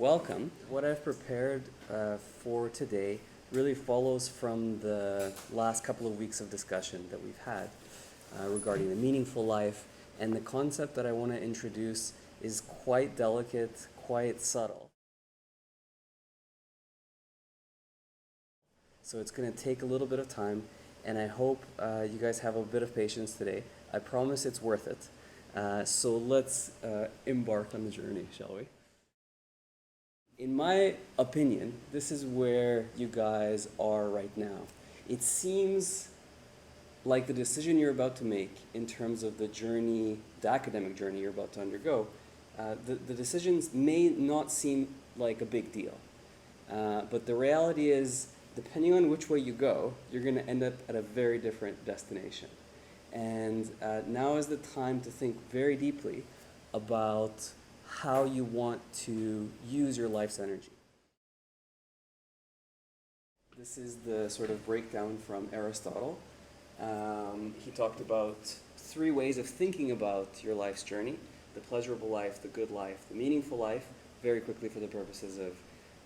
welcome. What I've prepared for today really follows from the last couple of weeks of discussion that we've had regarding the meaningful life, and the concept that I want to introduce is quite delicate, quite subtle. So it's going to take a little bit of time, and I hope you guys have a bit of patience today. I promise it's worth it. So let's embark on the journey, shall we? In my opinion, this is where you guys are right now. It seems like the decision you're about to make in terms of the journey, the academic journey you're about to undergo, the decisions may not seem like a big deal. But the reality is, depending on which way you go, you're going to end up at a very different destination. And now is the time to think very deeply about how you want to use your life's energy. This is the sort of breakdown from Aristotle. He talked about 3 ways of thinking about your life's journey: the pleasurable life, the good life, the meaningful life. Very quickly, for the purposes of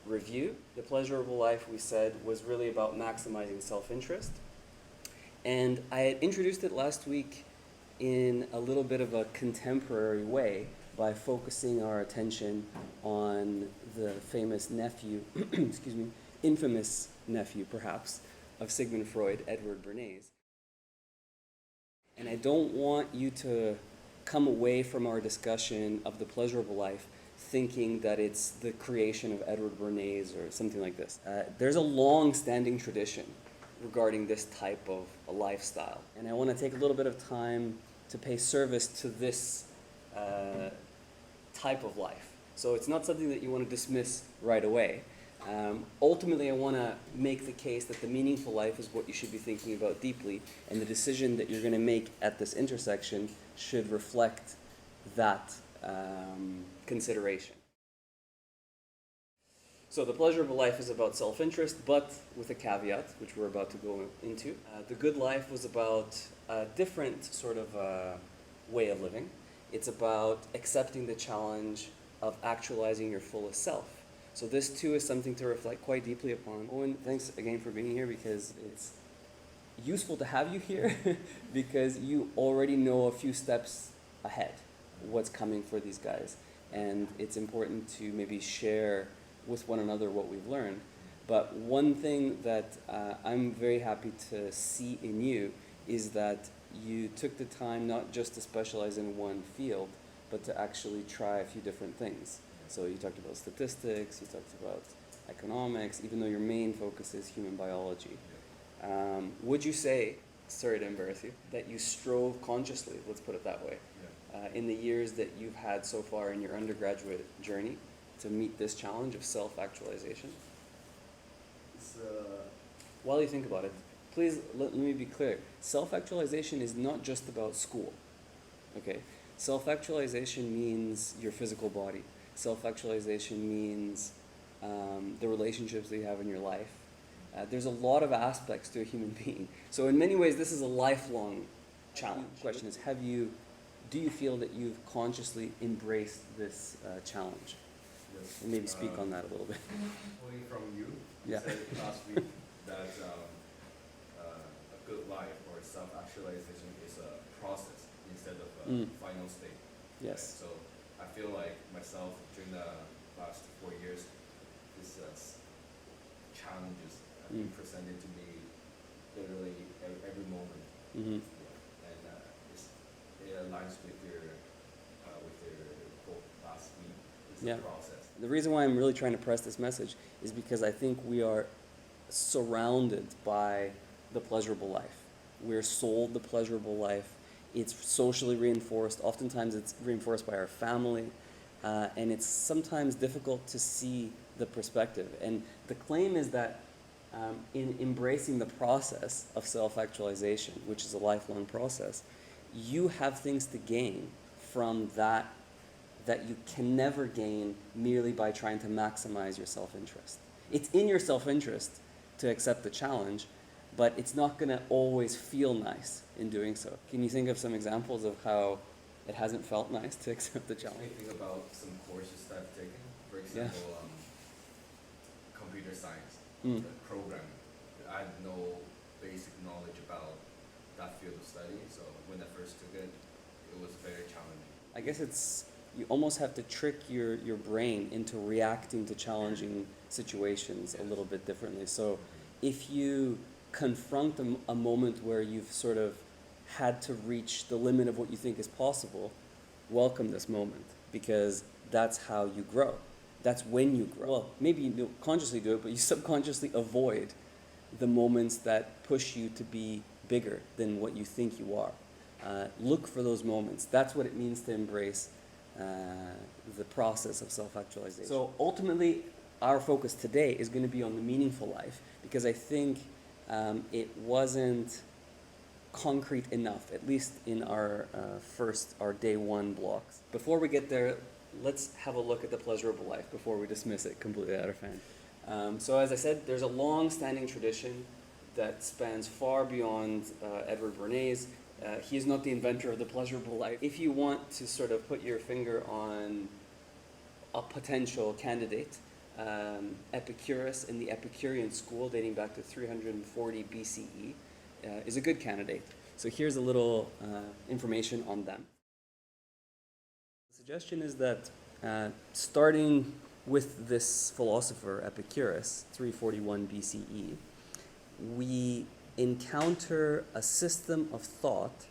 review, the pleasurable life, we said, was really about maximizing self-interest. And I had introduced it last week in a little bit of a contemporary way by focusing our attention on the famous nephew, excuse me, infamous nephew perhaps, of Sigmund Freud, Edward Bernays. And I don't want you to come away from our discussion of the pleasurable life thinking that it's the creation of Edward Bernays or something like this. There's a long-standing tradition regarding this type of a lifestyle. And I want to take a little bit of time to pay service to this type of life. So it's not something that you want to dismiss right away. Ultimately, I want to make the case that the meaningful life is what you should be thinking about deeply, and the decision that you're going to make at this intersection should reflect that consideration. So the pleasurable life is about self-interest, but with a caveat, which we're about to go into. The good life was about a different sort of way of living. It's about accepting the challenge of actualizing your fullest self. So this too is something to reflect quite deeply upon. Owen, thanks again for being here, because it's useful to have you here because you already know a few steps ahead what's coming for these guys. And it's important to maybe share with one another what we've learned. But one thing that I'm very happy to see in you is that you took the time not just to specialize in one field, but to actually try a few different things. So you talked about statistics, you talked about economics, even though your main focus is human biology. Would you say, sorry to embarrass you, that you strove consciously, let's put it that way, in the years that you've had so far in your undergraduate journey to meet this challenge of self-actualization? While you think about it, please let me be clear. Self-actualization is not just about school, okay? Self-actualization means your physical body. Self-actualization means the relationships that you have in your life. There's a lot of aspects to a human being. So in many ways, this is a lifelong challenge. The question is, do you feel that you've consciously embraced this challenge? Yes. And maybe speak on that a little bit. Only from you, Yeah. said last week that a good life or self-actualization is a process instead of a final state. Yes. Right? So I feel like myself during the last 4 years, these challenges have been presented to me literally every moment. Mm-hmm. Yeah. And it aligns with your quote last week. It's a process. The reason why I'm really trying to press this message is because I think we are surrounded by the pleasurable life. We're sold the pleasurable life. It's socially reinforced. Oftentimes it's reinforced by our family. And it's sometimes difficult to see the perspective. And the claim is that in embracing the process of self-actualization, which is a lifelong process, you have things to gain from that you can never gain merely by trying to maximize your self-interest. It's in your self-interest to accept the challenge, but it's not going to always feel nice in doing so. Can you think of some examples of how it hasn't felt nice to accept the challenge. Think about some courses that I've taken. For example, computer science, programming. I had no basic knowledge about that field of study, so when I first took it, it was very challenging. I guess you almost have to trick your brain into reacting to challenging situations a little bit differently. So if you confront a moment where you've sort of had to reach the limit of what you think is possible, welcome this moment, because that's how you grow. That's when you grow. Well, maybe you don't consciously do it, but you subconsciously avoid the moments that push you to be bigger than what you think you are. Look for those moments. That's what it means to embrace the process of self-actualization. So ultimately, our focus today is going to be on the meaningful life, because I think it wasn't concrete enough, at least in our day one blocks. Before we get there, let's have a look at the pleasurable life before we dismiss it completely out of hand. So as I said, there's a long-standing tradition that spans far beyond Edward Bernays. He is not the inventor of the pleasurable life. If you want to sort of put your finger on a potential candidate, Epicurus in the Epicurean school dating back to 340 BCE is a good candidate. So here's a little information on them. The suggestion is that starting with this philosopher Epicurus, 341 BCE, we encounter a system of thought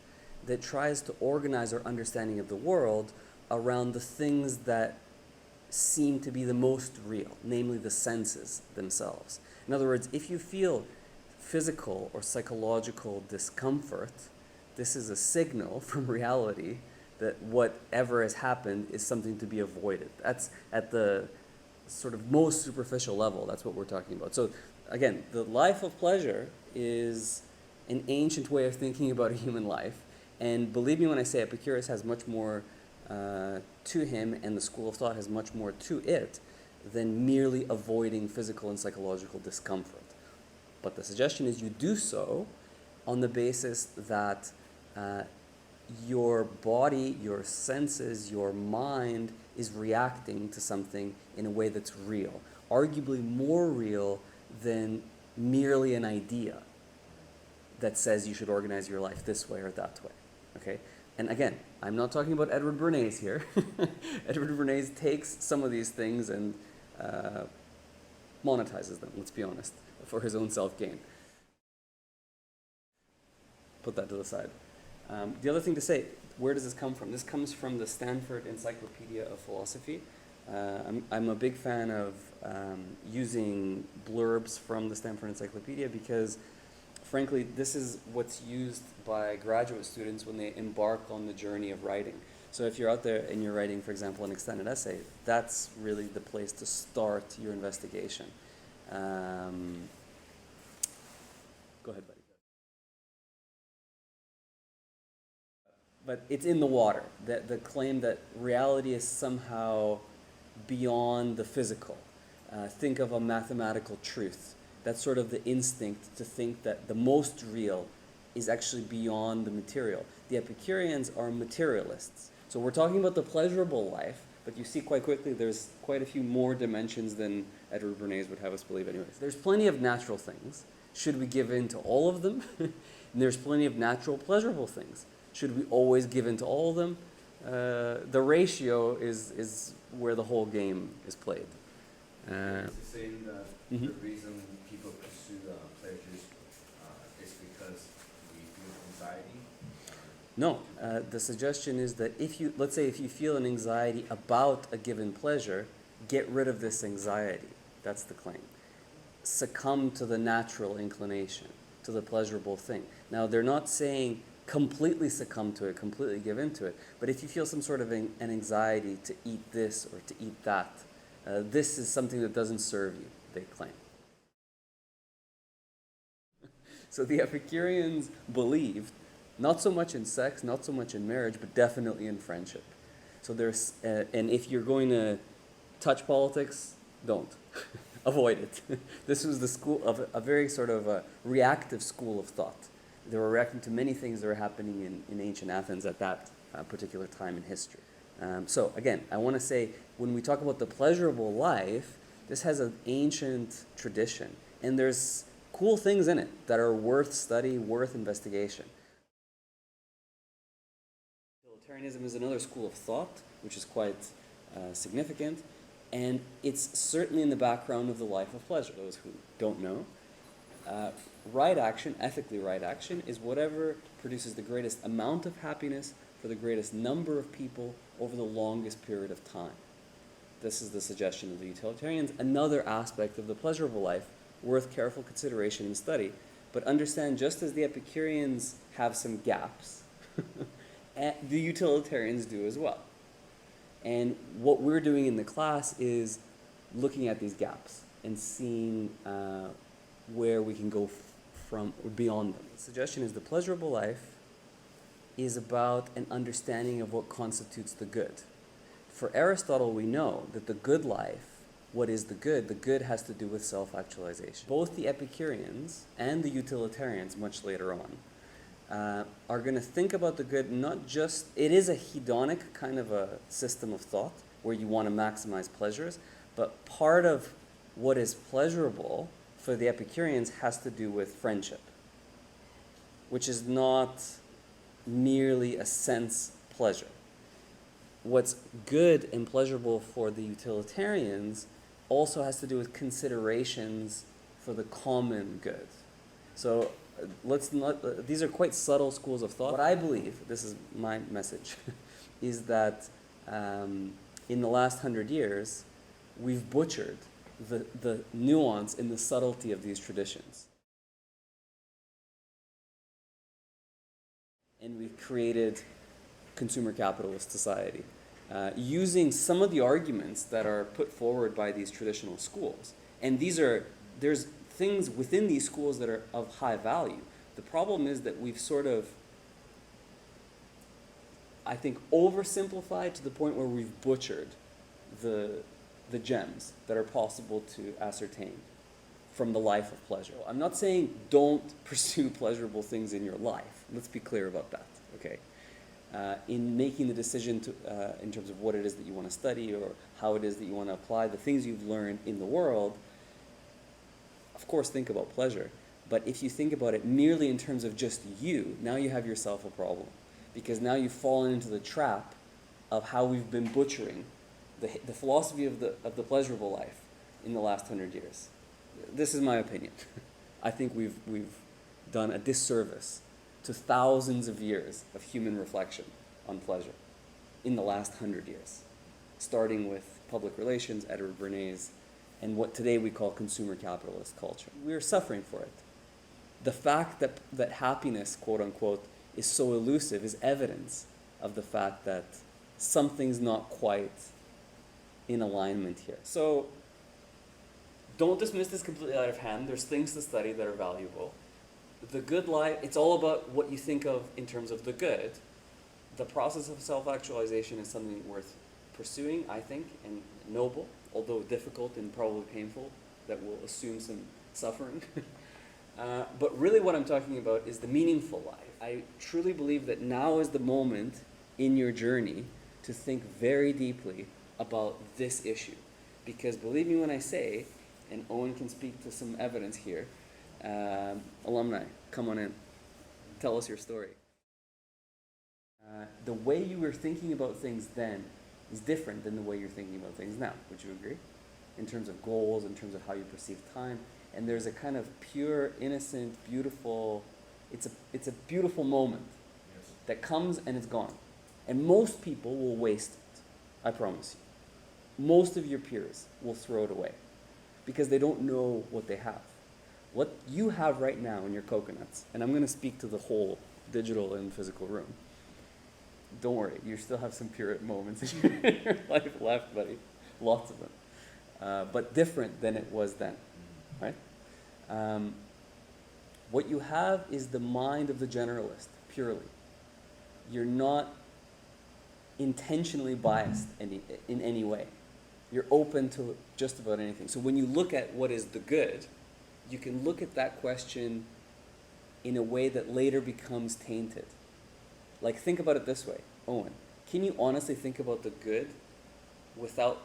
that tries to organize our understanding of the world around the things that seem to be the most real, namely the senses themselves. In other words, if you feel physical or psychological discomfort, this is a signal from reality that whatever has happened is something to be avoided. That's at the sort of most superficial level. That's what we're talking about. So again, the life of pleasure is an ancient way of thinking about a human life. And believe me when I say Epicurus has much more to him, and the school of thought has much more to it than merely avoiding physical and psychological discomfort. But the suggestion is you do so on the basis that your body, your senses, your mind is reacting to something in a way that's real, arguably more real than merely an idea that says you should organize your life this way or that way. Okay? And again, I'm not talking about Edward Bernays here. Edward Bernays takes some of these things and monetizes them, let's be honest, for his own self-gain. Put that to the side. The other thing to say, where does this come from? This comes from the Stanford Encyclopedia of Philosophy. I'm a big fan of using blurbs from the Stanford Encyclopedia because, frankly, this is what's used by graduate students when they embark on the journey of writing. So if you're out there and you're writing, for example, an extended essay, that's really the place to start your investigation. Go ahead, buddy. But it's in the water, the claim that reality is somehow beyond the physical. Think of a mathematical truth. That's sort of the instinct to think that the most real is actually beyond the material. The Epicureans are materialists. So we're talking about the pleasurable life, but you see quite quickly there's quite a few more dimensions than Edward Bernays would have us believe anyways. There's plenty of natural things. Should we give in to all of them? And there's plenty of natural pleasurable things. Should we always give in to all of them? The ratio is where the whole game is played. Saying that the reason people pursue pleasures is because we feel anxiety? No, the suggestion is that let's say if you feel an anxiety about a given pleasure, get rid of this anxiety. That's the claim. Succumb to the natural inclination, to the pleasurable thing. Now, they're not saying completely succumb to it, completely give into it, but if you feel some sort of an anxiety to eat this or to eat that, this is something that doesn't serve you, they claim. So the Epicureans believed not so much in sex, not so much in marriage, but definitely in friendship. So there's, and if you're going to touch politics, don't. Avoid it. This was the school of a very sort of a reactive school of thought. They were reacting to many things that were happening in ancient Athens at that particular time in history. So again, I want to say, when we talk about the pleasurable life, this has an ancient tradition, and there's cool things in it that are worth study, worth investigation. Utilitarianism is another school of thought, which is quite significant, and it's certainly in the background of the life of pleasure. Those who don't know, right action, ethically right action, is whatever produces the greatest amount of happiness for the greatest number of people over the longest period of time. This is the suggestion of the utilitarians. Another aspect of the pleasurable life worth careful consideration and study, but understand, just as the Epicureans have some gaps, the utilitarians do as well. And what we're doing in the class is looking at these gaps and seeing where we can go from or beyond them. The suggestion is the pleasurable life is about an understanding of what constitutes the good. For Aristotle, we know that the good life, what is the good has to do with self-actualization. Both the Epicureans and the Utilitarians, much later on, are going to think about the good not just, it is a hedonic kind of a system of thought where you want to maximize pleasures, but part of what is pleasurable for the Epicureans has to do with friendship, which is not merely a sense pleasure. What's good and pleasurable for the utilitarians also has to do with considerations for the common good. So these are quite subtle schools of thought. What I believe, this is my message, is that in the last 100 years, we've butchered the nuance and the subtlety of these traditions. And we've created consumer capitalist society, using some of the arguments that are put forward by these traditional schools. And there's things within these schools that are of high value. The problem is that we've sort of, I think, oversimplified to the point where we've butchered the gems that are possible to ascertain from the life of pleasure. I'm not saying don't pursue pleasurable things in your life. Let's be clear about that, okay? In making the decision in terms of what it is that you want to study or how it is that you want to apply the things you've learned in the world, of course think about pleasure. But if you think about it merely in terms of just you, now you have yourself a problem. Because now you've fallen into the trap of how we've been butchering the philosophy of the pleasurable life in the last 100 years. This is my opinion. I think we've done a disservice to thousands of years of human reflection on pleasure in the last 100 years, starting with public relations, Edward Bernays, and what today we call consumer capitalist culture. We are suffering for it. The fact that happiness, quote unquote, is so elusive is evidence of the fact that something's not quite in alignment here. So don't dismiss this completely out of hand. There's things to study that are valuable. The good life, it's all about what you think of in terms of the good. The process of self-actualization is something worth pursuing, I think, and noble, although difficult and probably painful, that will assume some suffering. But really what I'm talking about is the meaningful life. I truly believe that now is the moment in your journey to think very deeply about this issue. Because believe me when I say, and Owen can speak to some evidence here, alumni, come on in, tell us your story. The way you were thinking about things then is different than the way you're thinking about things now. Would you agree? In terms of goals, in terms of how you perceive time. And there's a kind of pure, innocent, beautiful, it's a beautiful moment that comes and it's gone. And most people will waste it, I promise you. Most of your peers will throw it away because they don't know what they have. What you have right now in your coconuts, and I'm going to speak to the whole digital and physical room. Don't worry, you still have some pure moments in your life left, buddy. Lots of them. But different than it was then, right? What you have is the mind of the generalist, purely. You're not intentionally biased in any way. You're open to just about anything. So when you look at what is the good, you can look at that question in a way that later becomes tainted. Like, think about it this way. Owen, can you honestly think about the good without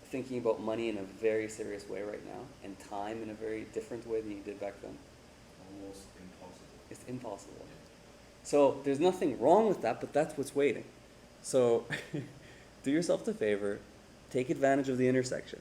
thinking about money in a very serious way right now, and time in a very different way than you did back then? Almost impossible. It's impossible. Yeah. So there's nothing wrong with that, but that's what's waiting. So do yourself the favor, take advantage of the intersection,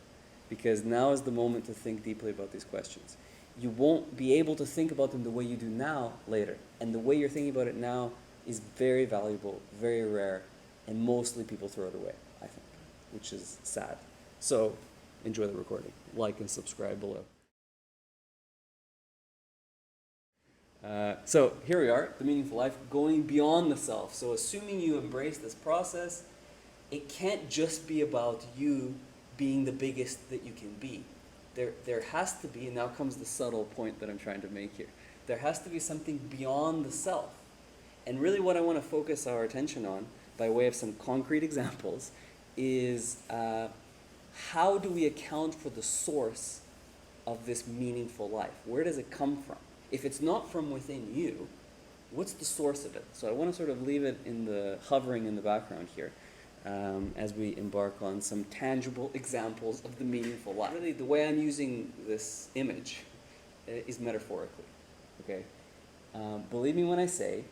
because now is the moment to think deeply about these questions. You won't be able to think about them the way you do now later, and the way you're thinking about it now is very valuable, very rare, and mostly people throw it away, I think, which is sad. So enjoy the recording. Like and subscribe below. So here we are, the meaningful life, going beyond the self. So assuming you embrace this process, it can't just be about you being the biggest that you can be. There has to be, and now comes the subtle point that I'm trying to make here, there has to be something beyond the self. And really what I want to focus our attention on, by way of some concrete examples, is how do we account for the source of this meaningful life? Where does it come from? If it's not from within you, what's the source of it? So I want to sort of leave it in the hovering in the background here as we embark on some tangible examples of the meaningful life. Really, the way I'm using this image is metaphorically, okay? Believe me when I say,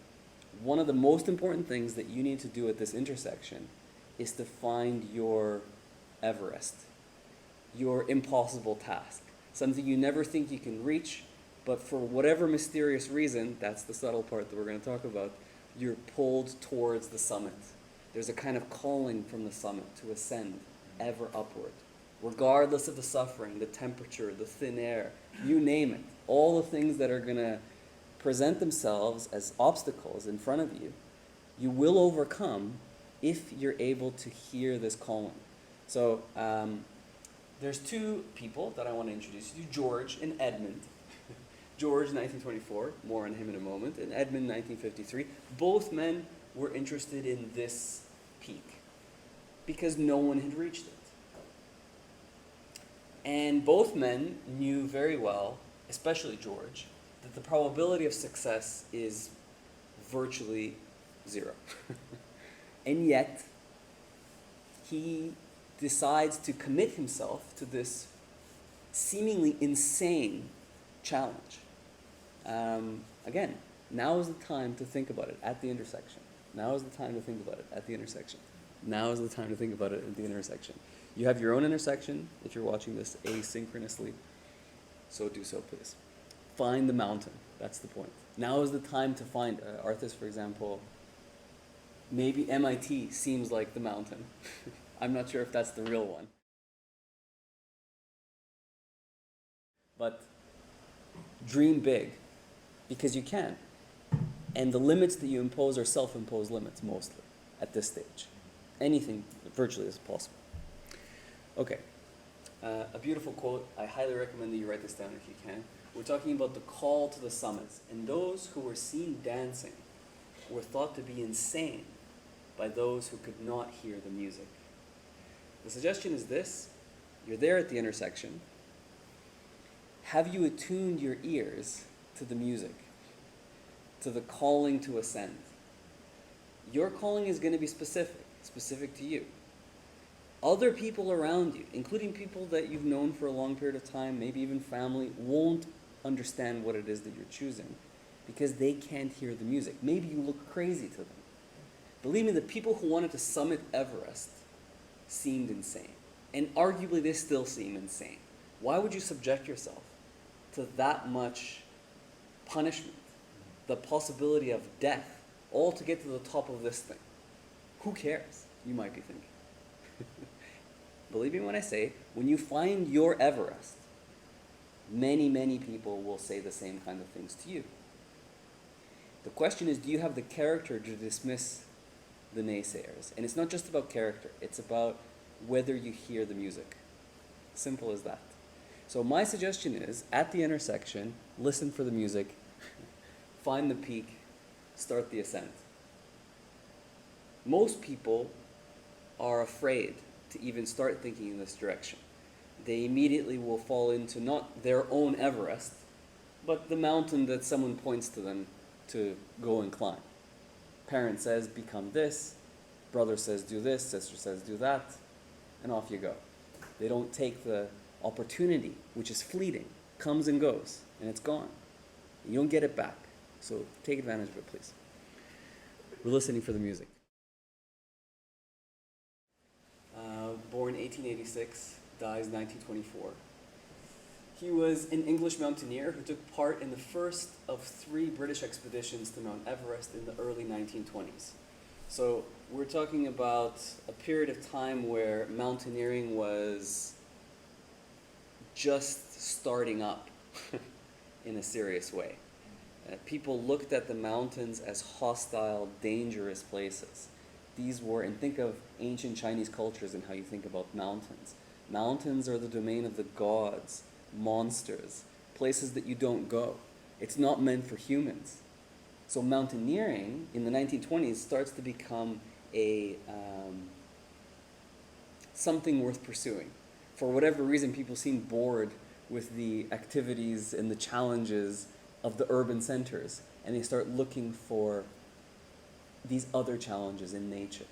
one of the most important things that you need to do at this intersection is to find your Everest, your impossible task, something you never think you can reach, but for whatever mysterious reason, that's the subtle part that we're going to talk about, you're pulled towards the summit. There's a kind of calling from the summit to ascend ever upward, regardless of the suffering, the temperature, the thin air, you name it. All the things that are going to present themselves as obstacles in front of you, you will overcome if you're able to hear this calling. So there's two people that I want to introduce you to, George and Edmund. George, 1924, more on him in a moment, and Edmund, 1953. Both men were interested in this peak because no one had reached it. And both men knew very well, especially George, that the probability of success is virtually zero. And yet, he decides to commit himself to this seemingly insane challenge. Again, now is the time to think about it at the intersection. Now is the time to think about it at the intersection. Now is the time to think about it at the intersection. You have your own intersection if you're watching this asynchronously, so do so please. Find the mountain, that's the point. Now is the time to find, Arthas, for example, maybe MIT seems like the mountain. I'm not sure if that's the real one. But dream big, because you can. And the limits that you impose are self-imposed limits, mostly, at this stage. Anything virtually is possible. Okay, a beautiful quote. I highly recommend that you write this down if you can. We're talking about the call to the summits. And those who were seen dancing were thought to be insane by those who could not hear the music. The suggestion is this: you're there at the intersection. Have you attuned your ears to the music, to the calling to ascend? Your calling is going to be specific to you. Other people around you, including people that you've known for a long period of time, maybe even family, won't understand what it is that you're choosing because they can't hear the music. Maybe you look crazy to them. Believe me, the people who wanted to summit Everest seemed insane. And arguably they still seem insane. Why would you subject yourself to that much punishment, the possibility of death, all to get to the top of this thing? Who cares? You might be thinking. Believe me when I say, when you find your Everest, many, many people will say the same kind of things to you. The question is, do you have the character to dismiss the naysayers? And it's not just about character, it's about whether you hear the music. Simple as that. So my suggestion is, at the intersection, listen for the music, find the peak, start the ascent. Most people are afraid to even start thinking in this direction. They immediately will fall into not their own Everest, but the mountain that someone points to them to go and climb. Parent says, become this, Brother says do this, sister says do that, and off you go. They don't take the opportunity, which is fleeting, comes and goes, and it's gone. You don't get it back. So take advantage of it, please. We're listening for the music. Born 1886, dies 1924. He was an English mountaineer who took part in the first of 3 British expeditions to Mount Everest in the early 1920s. So we're talking about a period of time where mountaineering was just starting up in a serious way. People looked at the mountains as hostile, dangerous places. These were, and think of ancient Chinese cultures and how you think about mountains. Mountains are the domain of the gods, monsters, places that you don't go. It's not meant for humans. So mountaineering in the 1920s starts to become a something worth pursuing. For whatever reason, people seem bored with the activities and the challenges of the urban centers, and they start looking for these other challenges in nature.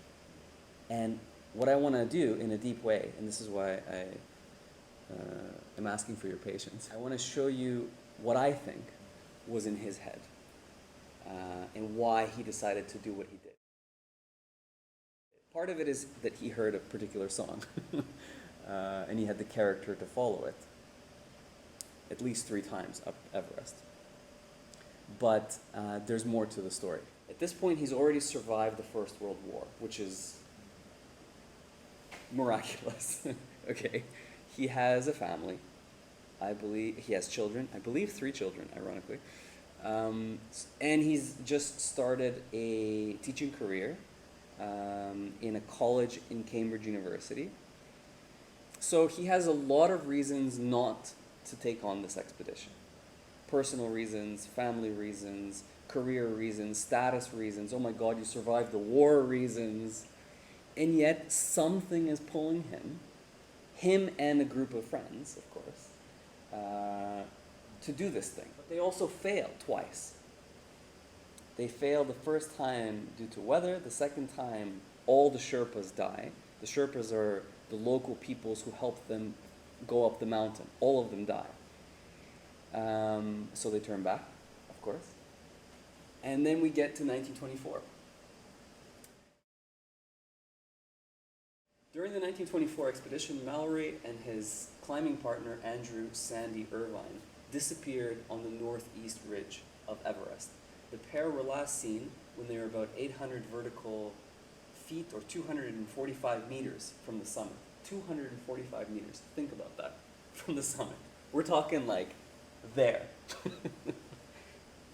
And what I want to do in a deep way, and this is why I am asking for your patience, I want to show you what I think was in his head and why he decided to do what he did. Part of it is that he heard a particular song and he had the character to follow it at least 3 times up Everest. But there's more to the story. At this point, he's already survived the First World War, which is miraculous. Okay, he has a family. I believe he has children. I believe 3 children, ironically. And he's just started a teaching career in a college in Cambridge University. So he has a lot of reasons not to take on this expedition. Personal reasons, family reasons, career reasons, status reasons, oh my God, you survived the war reasons. And yet something is pulling him and a group of friends, of course, to do this thing. But they also fail twice. They fail the first time due to weather, the second time all the Sherpas die. The Sherpas are the local peoples who help them go up the mountain. All of them die. So they turn back, of course. And then we get to 1924. During the 1924 expedition, Mallory and his climbing partner, Andrew Sandy Irvine, disappeared on the northeast ridge of Everest. The pair were last seen when they were about 800 vertical feet or 245 meters from the summit. 245 meters. Think about that. From the summit. We're talking like there.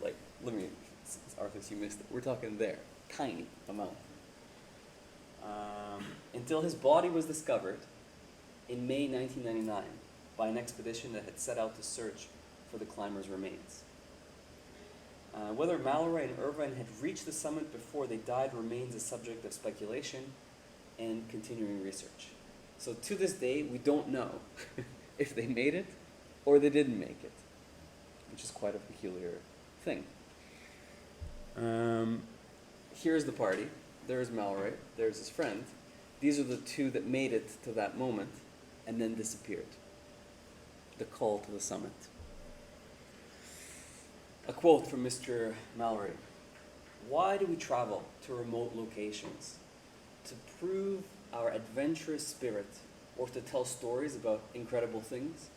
Like, let me, Arthas, you missed it. We're talking there. Tiny amount. Until his body was discovered in May 1999 by an expedition that had set out to search for the climber's remains. Whether Mallory and Irvine had reached the summit before they died remains a subject of speculation and continuing research. So to this day, we don't know if they made it or they didn't make it, which is quite a peculiar thing. Here's the party. There's Mallory. There's his friend. These are the 2 that made it to that moment and then disappeared. The call to the summit. A quote from Mr. Mallory. Why do we travel to remote locations? To prove our adventurous spirit or to tell stories about incredible things?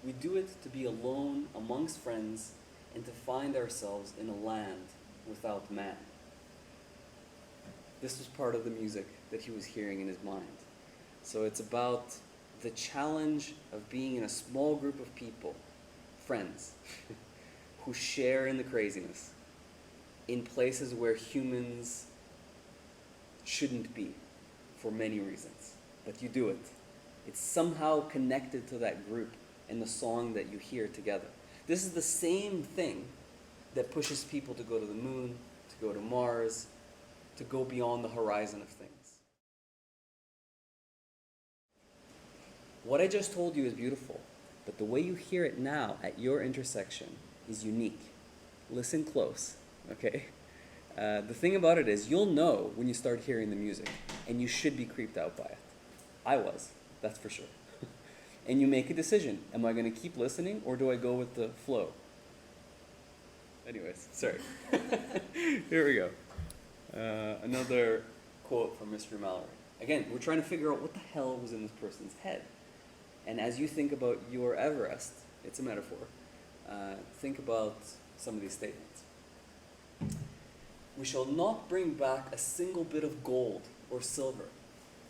We do it to be alone amongst friends and to find ourselves in a land without man. This was part of the music that he was hearing in his mind. So it's about the challenge of being in a small group of people, friends, who share in the craziness, in places where humans shouldn't be for many reasons. But you do it. It's somehow connected to that group and the song that you hear together. This is the same thing that pushes people to go to the moon, to go to Mars, to go beyond the horizon of things. What I just told you is beautiful, but the way you hear it now at your intersection is unique. Listen close, okay? The thing about it is, you'll know when you start hearing the music, and you should be creeped out by it. I was, that's for sure. And you make a decision. Am I going to keep listening, or do I go with the flow? Anyways, sorry. Here we go. Another quote from Mr. Mallory. Again, we're trying to figure out what the hell was in this person's head. And as you think about your Everest, it's a metaphor, think about some of these statements. We shall not bring back a single bit of gold or silver,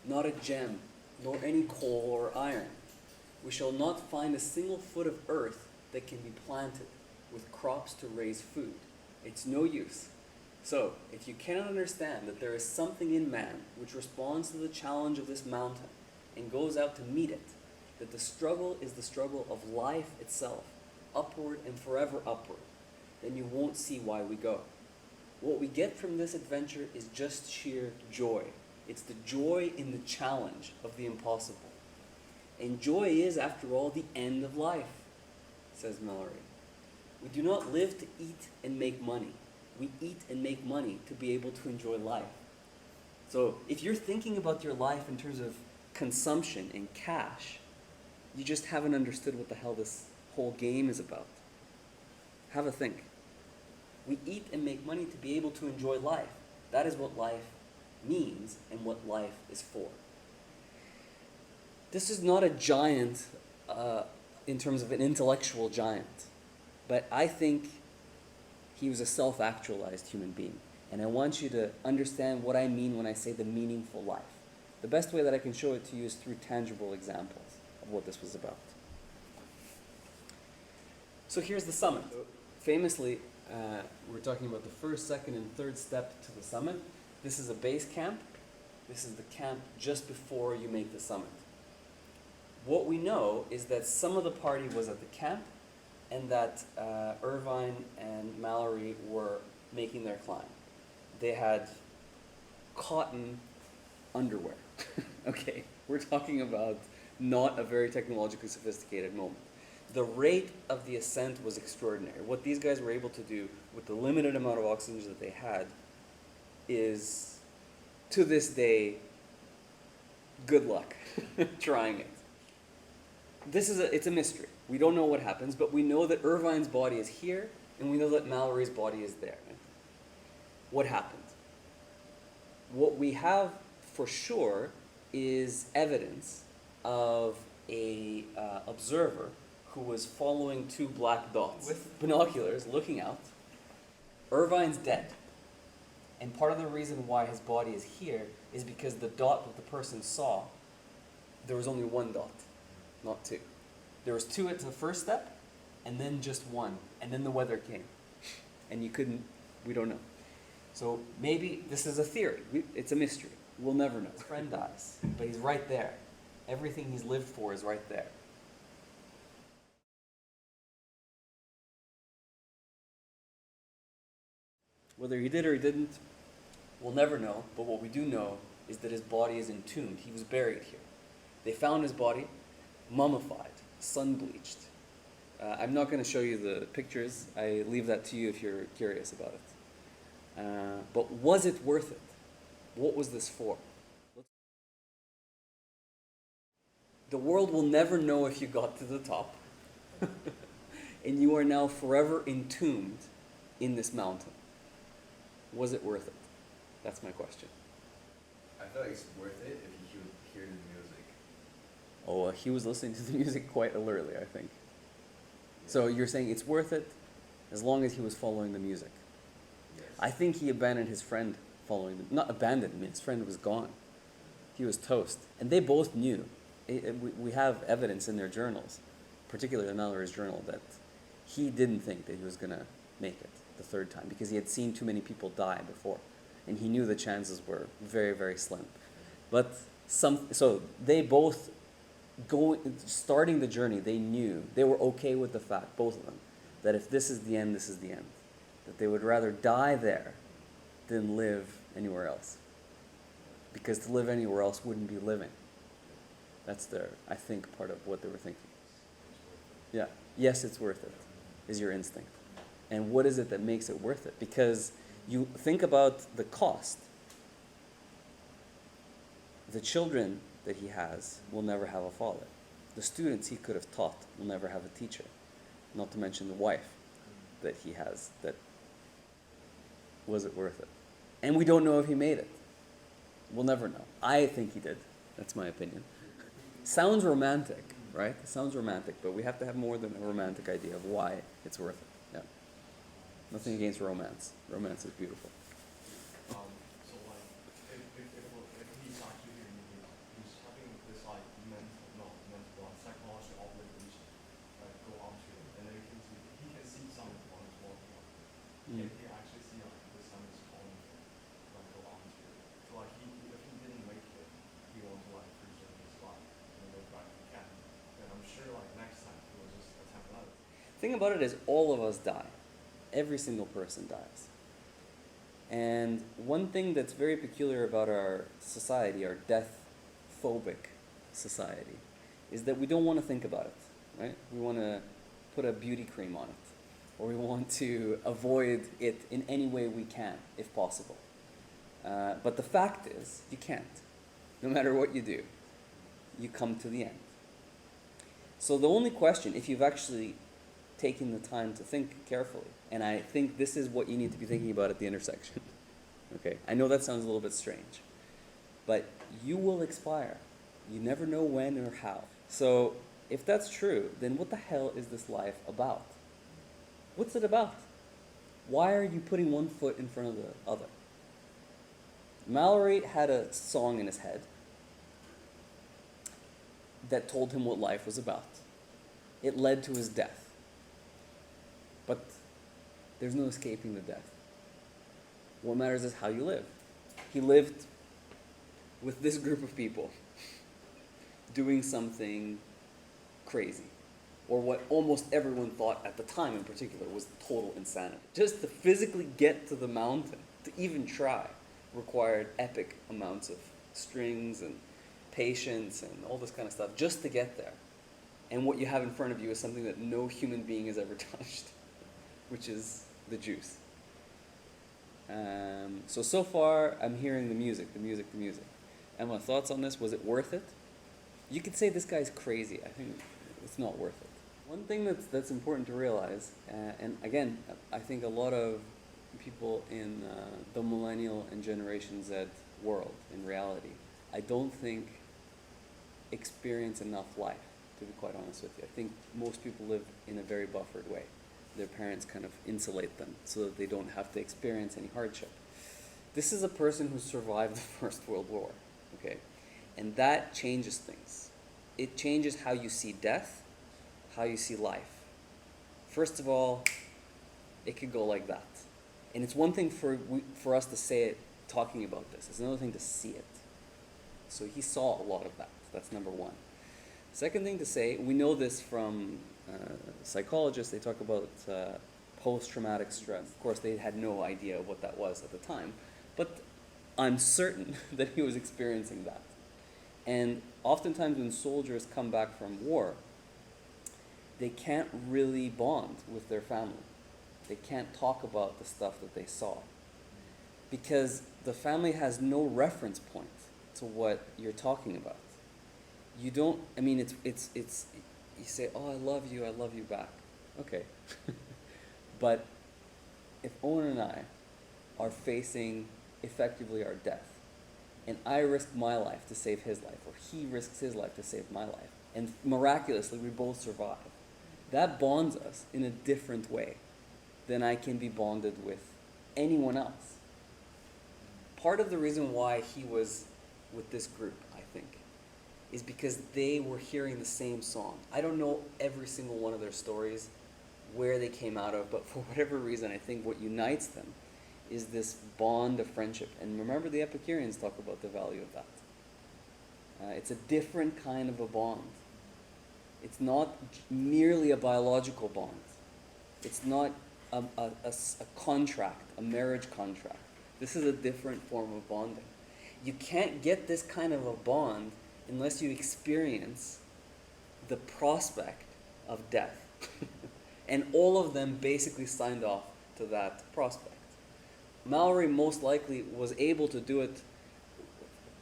not a gem, nor any coal or iron. We shall not find a single foot of earth that can be planted with crops to raise food. It's no use. So, if you cannot understand that there is something in man which responds to the challenge of this mountain and goes out to meet it, that the struggle is the struggle of life itself, upward and forever upward, then you won't see why we go. What we get from this adventure is just sheer joy. It's the joy in the challenge of the impossible. And joy is, after all, the end of life, says Mallory. We do not live to eat and make money. We eat and make money to be able to enjoy life. So if you're thinking about your life in terms of consumption and cash, you just haven't understood what the hell this whole game is about. Have a think. We eat and make money to be able to enjoy life. That is what life means and what life is for. This is not a giant in terms of an intellectual giant, but I think he was a self-actualized human being. And I want you to understand what I mean when I say the meaningful life. The best way that I can show it to you is through tangible examples of what this was about. So here's the summit. Famously, we're talking about the first, second, and third step to the summit. This is a base camp. This is the camp just before you make the summit. What we know is that some of the party was at the camp, and that Irvine and Mallory were making their climb. They had cotton underwear. Okay, we're talking about not a very technologically sophisticated moment. The rate of the ascent was extraordinary. What these guys were able to do with the limited amount of oxygen that they had is, to this day, good luck trying it. It's a mystery. We don't know what happens, but we know that Irvine's body is here, and we know that Mallory's body is there. What happened? What we have for sure is evidence of a observer who was following two black dots with binoculars looking out. Irvine's dead. And part of the reason why his body is here is because the dot that the person saw, there was only one dot, not two. There was two at the first step, and then just one, and then the weather came. And we don't know. So maybe this is a theory. It's a mystery. We'll never know. His friend dies, but he's right there. Everything he's lived for is right there. Whether he did or he didn't, we'll never know, but what we do know is that his body is entombed. He was buried here. They found his body mummified, sun-bleached. I'm not going to show you the pictures. I leave that to you if you're curious about it. But was it worth it? What was this for? The world will never know if you got to the top. And you are now forever entombed in this mountain. Was it worth it? That's my question. I feel like it's worth it if you hear the music. Oh, he was listening to the music quite alertly, I think. Yeah. So you're saying it's worth it as long as he was following the music. Yes. I think he abandoned his friend following the... Not abandoned, I mean, his friend was gone. He was toast. And they both knew. We have evidence in their journals, particularly in Mallory's journal, that he didn't think that he was going to make it the third time because he had seen too many people die before. And he knew the chances were very, very slim. But so they both, starting the journey, they knew, they were okay with the fact, both of them, that if this is the end, this is the end. That they would rather die there than live anywhere else. Because to live anywhere else wouldn't be living. That's I think, part of what they were thinking. Yeah. Yes, it's worth it, is your instinct. And what is it that makes it worth it? Because You think about the cost. The children that he has will never have a father. The students he could have taught will never have a teacher. Not to mention the wife that he has. That was it worth it? And we don't know if he made it. We'll never know. I think he did. That's my opinion. Sounds romantic, right? It sounds romantic, but we have to have more than a romantic idea of why it's worth it. Yeah. Nothing against romance. Romance is beautiful. So like, if he's actually he's having this like psychological obligation go on to him, and then he can see something on his wall. Can he actually see like the sun is calling him, like go on to it? So like if he didn't make it, he wants to like preserve his life and go back to camp. And I'm sure like next time he will just attempt another. Thing about it is all of us die. Every single person dies. And one thing that's very peculiar about our society, our death-phobic society, is that we don't want to think about it, right? We want to put a beauty cream on it, or we want to avoid it in any way we can, if possible. But the fact is, you can't. No matter what you do, you come to the end. So the only question, if you've actually taken the time to think carefully, and I think this is what you need to be thinking about at the intersection. Okay, I know that sounds a little bit strange, but you will expire. You never know when or how. So if that's true, then what the hell is this life about? What's it about? Why are you putting one foot in front of the other? Mallory had a song in his head that told him what life was about. It led to his death. But there's no escaping the death. What matters is how you live. He lived with this group of people doing something crazy, or what almost everyone thought at the time in particular was total insanity. Just to physically get to the mountain, to even try, required epic amounts of strings and patience and all this kind of stuff just to get there. And what you have in front of you is something that no human being has ever touched, which is the juice. So far, I'm hearing the music. Emma, thoughts on this? Was it worth it? You could say this guy's crazy. I think it's not worth it. One thing that's important to realize, and again, I think a lot of people in the millennial and Generation Z world, in reality, I don't think experience enough life, to be quite honest with you. I think most people live in a very buffered way. Their parents kind of insulate them so that they don't have to experience any hardship. This is a person who survived the First World War, okay? And that changes things. It changes how you see death, how you see life. First of all, it could go like that. And it's one thing for us to say it, talking about this. It's another thing to see it. So he saw a lot of that. That's number one. Second thing to say, we know this from psychologists. They talk about post-traumatic stress. Of course, they had no idea what that was at the time, but I'm certain that he was experiencing that. And oftentimes when soldiers come back from war, they can't really bond with their family. They can't talk about the stuff that they saw, because the family has no reference point to what you're talking about. You don't, I mean, it's you say, oh, I love you back. Okay. But if Owen and I are facing effectively our death, and I risk my life to save his life, or he risks his life to save my life, and miraculously we both survive, that bonds us in a different way than I can be bonded with anyone else. Part of the reason why he was with this group, I think, is because they were hearing the same song. I don't know every single one of their stories, where they came out of, but for whatever reason, I think what unites them is this bond of friendship. And remember, the Epicureans talk about the value of that. It's a different kind of a bond. It's not merely a biological bond. It's not a contract, a marriage contract. This is a different form of bonding. You can't get this kind of a bond unless you experience the prospect of death. And all of them basically signed off to that prospect. Mallory most likely was able to do it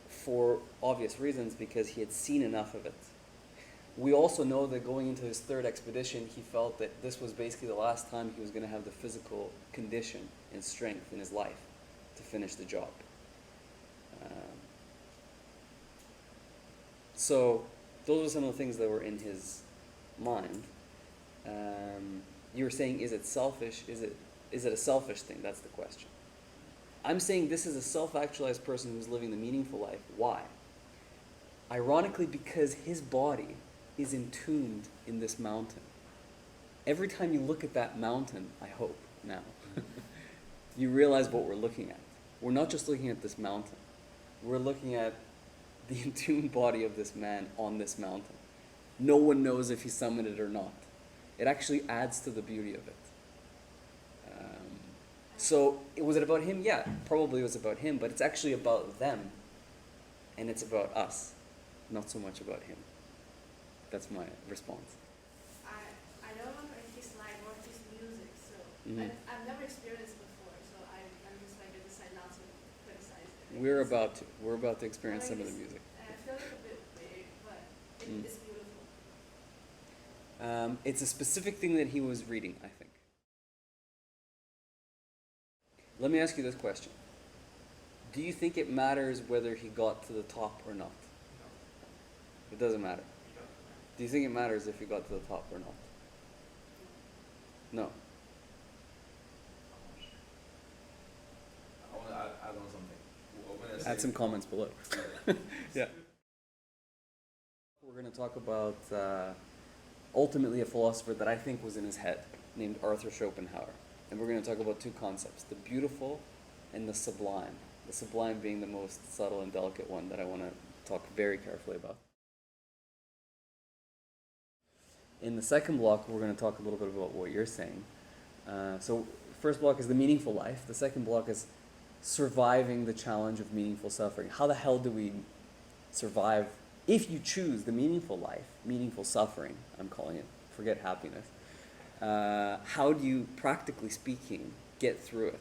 for obvious reasons because he had seen enough of it. We also know that going into his third expedition, he felt that this was basically the last time he was going to have the physical condition and strength in his life to finish the job. So those are some of the things that were in his mind. You were saying, is it selfish? Is it a selfish thing? That's the question. I'm saying this is a self-actualized person who's living the meaningful life. Why? Ironically, because his body is entombed in this mountain. Every time you look at that mountain, I hope now, you realize what we're looking at. We're not just looking at this mountain. We're looking at the entombed body of this man on this mountain. No one knows if he summoned it or not. It actually adds to the beauty of it. So, was it about him? Yeah, probably it was about him, but it's actually about them, and it's about us, not so much about him. That's my response. I don't know his life or his music, so I've never experienced it before, so I'm just like, I decide not to criticize it. We're about to experience some of the music. I feel like a bit weird, but it's beautiful. It's a specific thing that he was reading, I think. Let me ask you this question. Do you think it matters whether he got to the top or not? It doesn't matter. Do you think it matters if he got to the top or not? No. I want to add on something. Add some comments below. Yeah. We're going to talk about ultimately a philosopher that I think was in his head, named Arthur Schopenhauer. And we're going to talk about two concepts, the beautiful and the sublime. The sublime being the most subtle and delicate one that I want to talk very carefully about. In the second block, we're going to talk a little bit about what you're saying. So first block is the meaningful life. The second block is surviving the challenge of meaningful suffering. How the hell do we survive, if you choose the meaningful life, meaningful suffering, I'm calling it, forget happiness. How do you, practically speaking, get through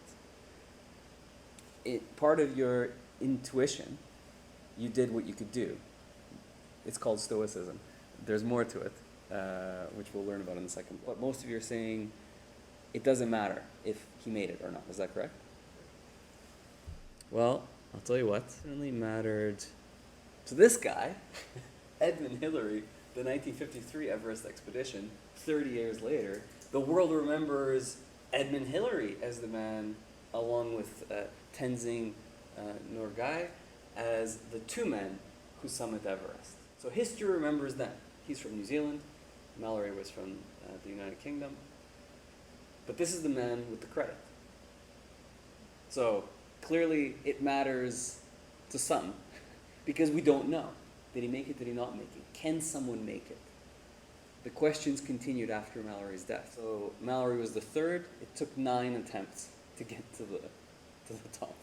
it? Part of your intuition, you did what you could do. It's called Stoicism. There's more to it, which we'll learn about in a second. But most of you are saying it doesn't matter if he made it or not. Is that correct? Well, I'll tell you what. It certainly mattered to this guy, Edmund Hillary, the 1953 Everest expedition. 30 years later, the world remembers Edmund Hillary as the man, along with Tenzing Norgay, as the two men who summited Everest. So history remembers them. He's from New Zealand. Mallory was from the United Kingdom. But this is the man with the credit. So clearly it matters to some, because we don't know. Did he make it? Did he not make it? Can someone make it? The questions continued after Mallory's death. So Mallory was the third. It took 9 attempts to get to the top.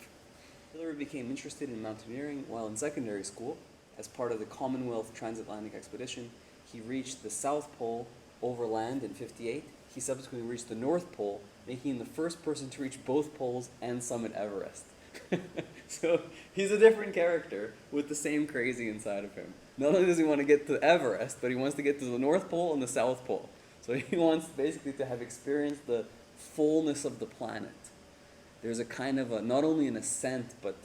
Hillary became interested in mountaineering while in secondary school. As part of the Commonwealth Transatlantic Expedition, he reached the South Pole overland in 1958. He subsequently reached the North Pole, making him the first person to reach both poles and summit Everest. So he's a different character with the same crazy inside of him. Not only does he want to get to Everest, but he wants to get to the North Pole and the South Pole. So he wants basically to have experienced the fullness of the planet. There's a kind of a, not only an ascent, but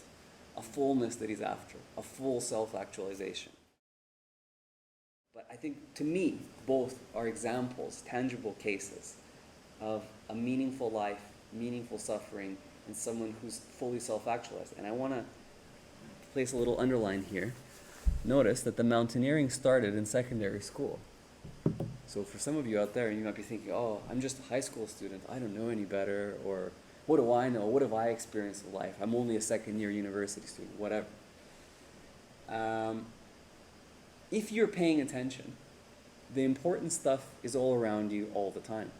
a fullness that he's after, a full self-actualization. But I think, to me, both are examples, tangible cases of a meaningful life, meaningful suffering, and someone who's fully self-actualized. And I want to place a little underline here. Notice that the mountaineering started in secondary school. So for some of you out there, you might be thinking, oh, I'm just a high school student. I don't know any better. Or what do I know? What have I experienced in life? I'm only a second-year university student, whatever. If you're paying attention, the important stuff is all around you all the time.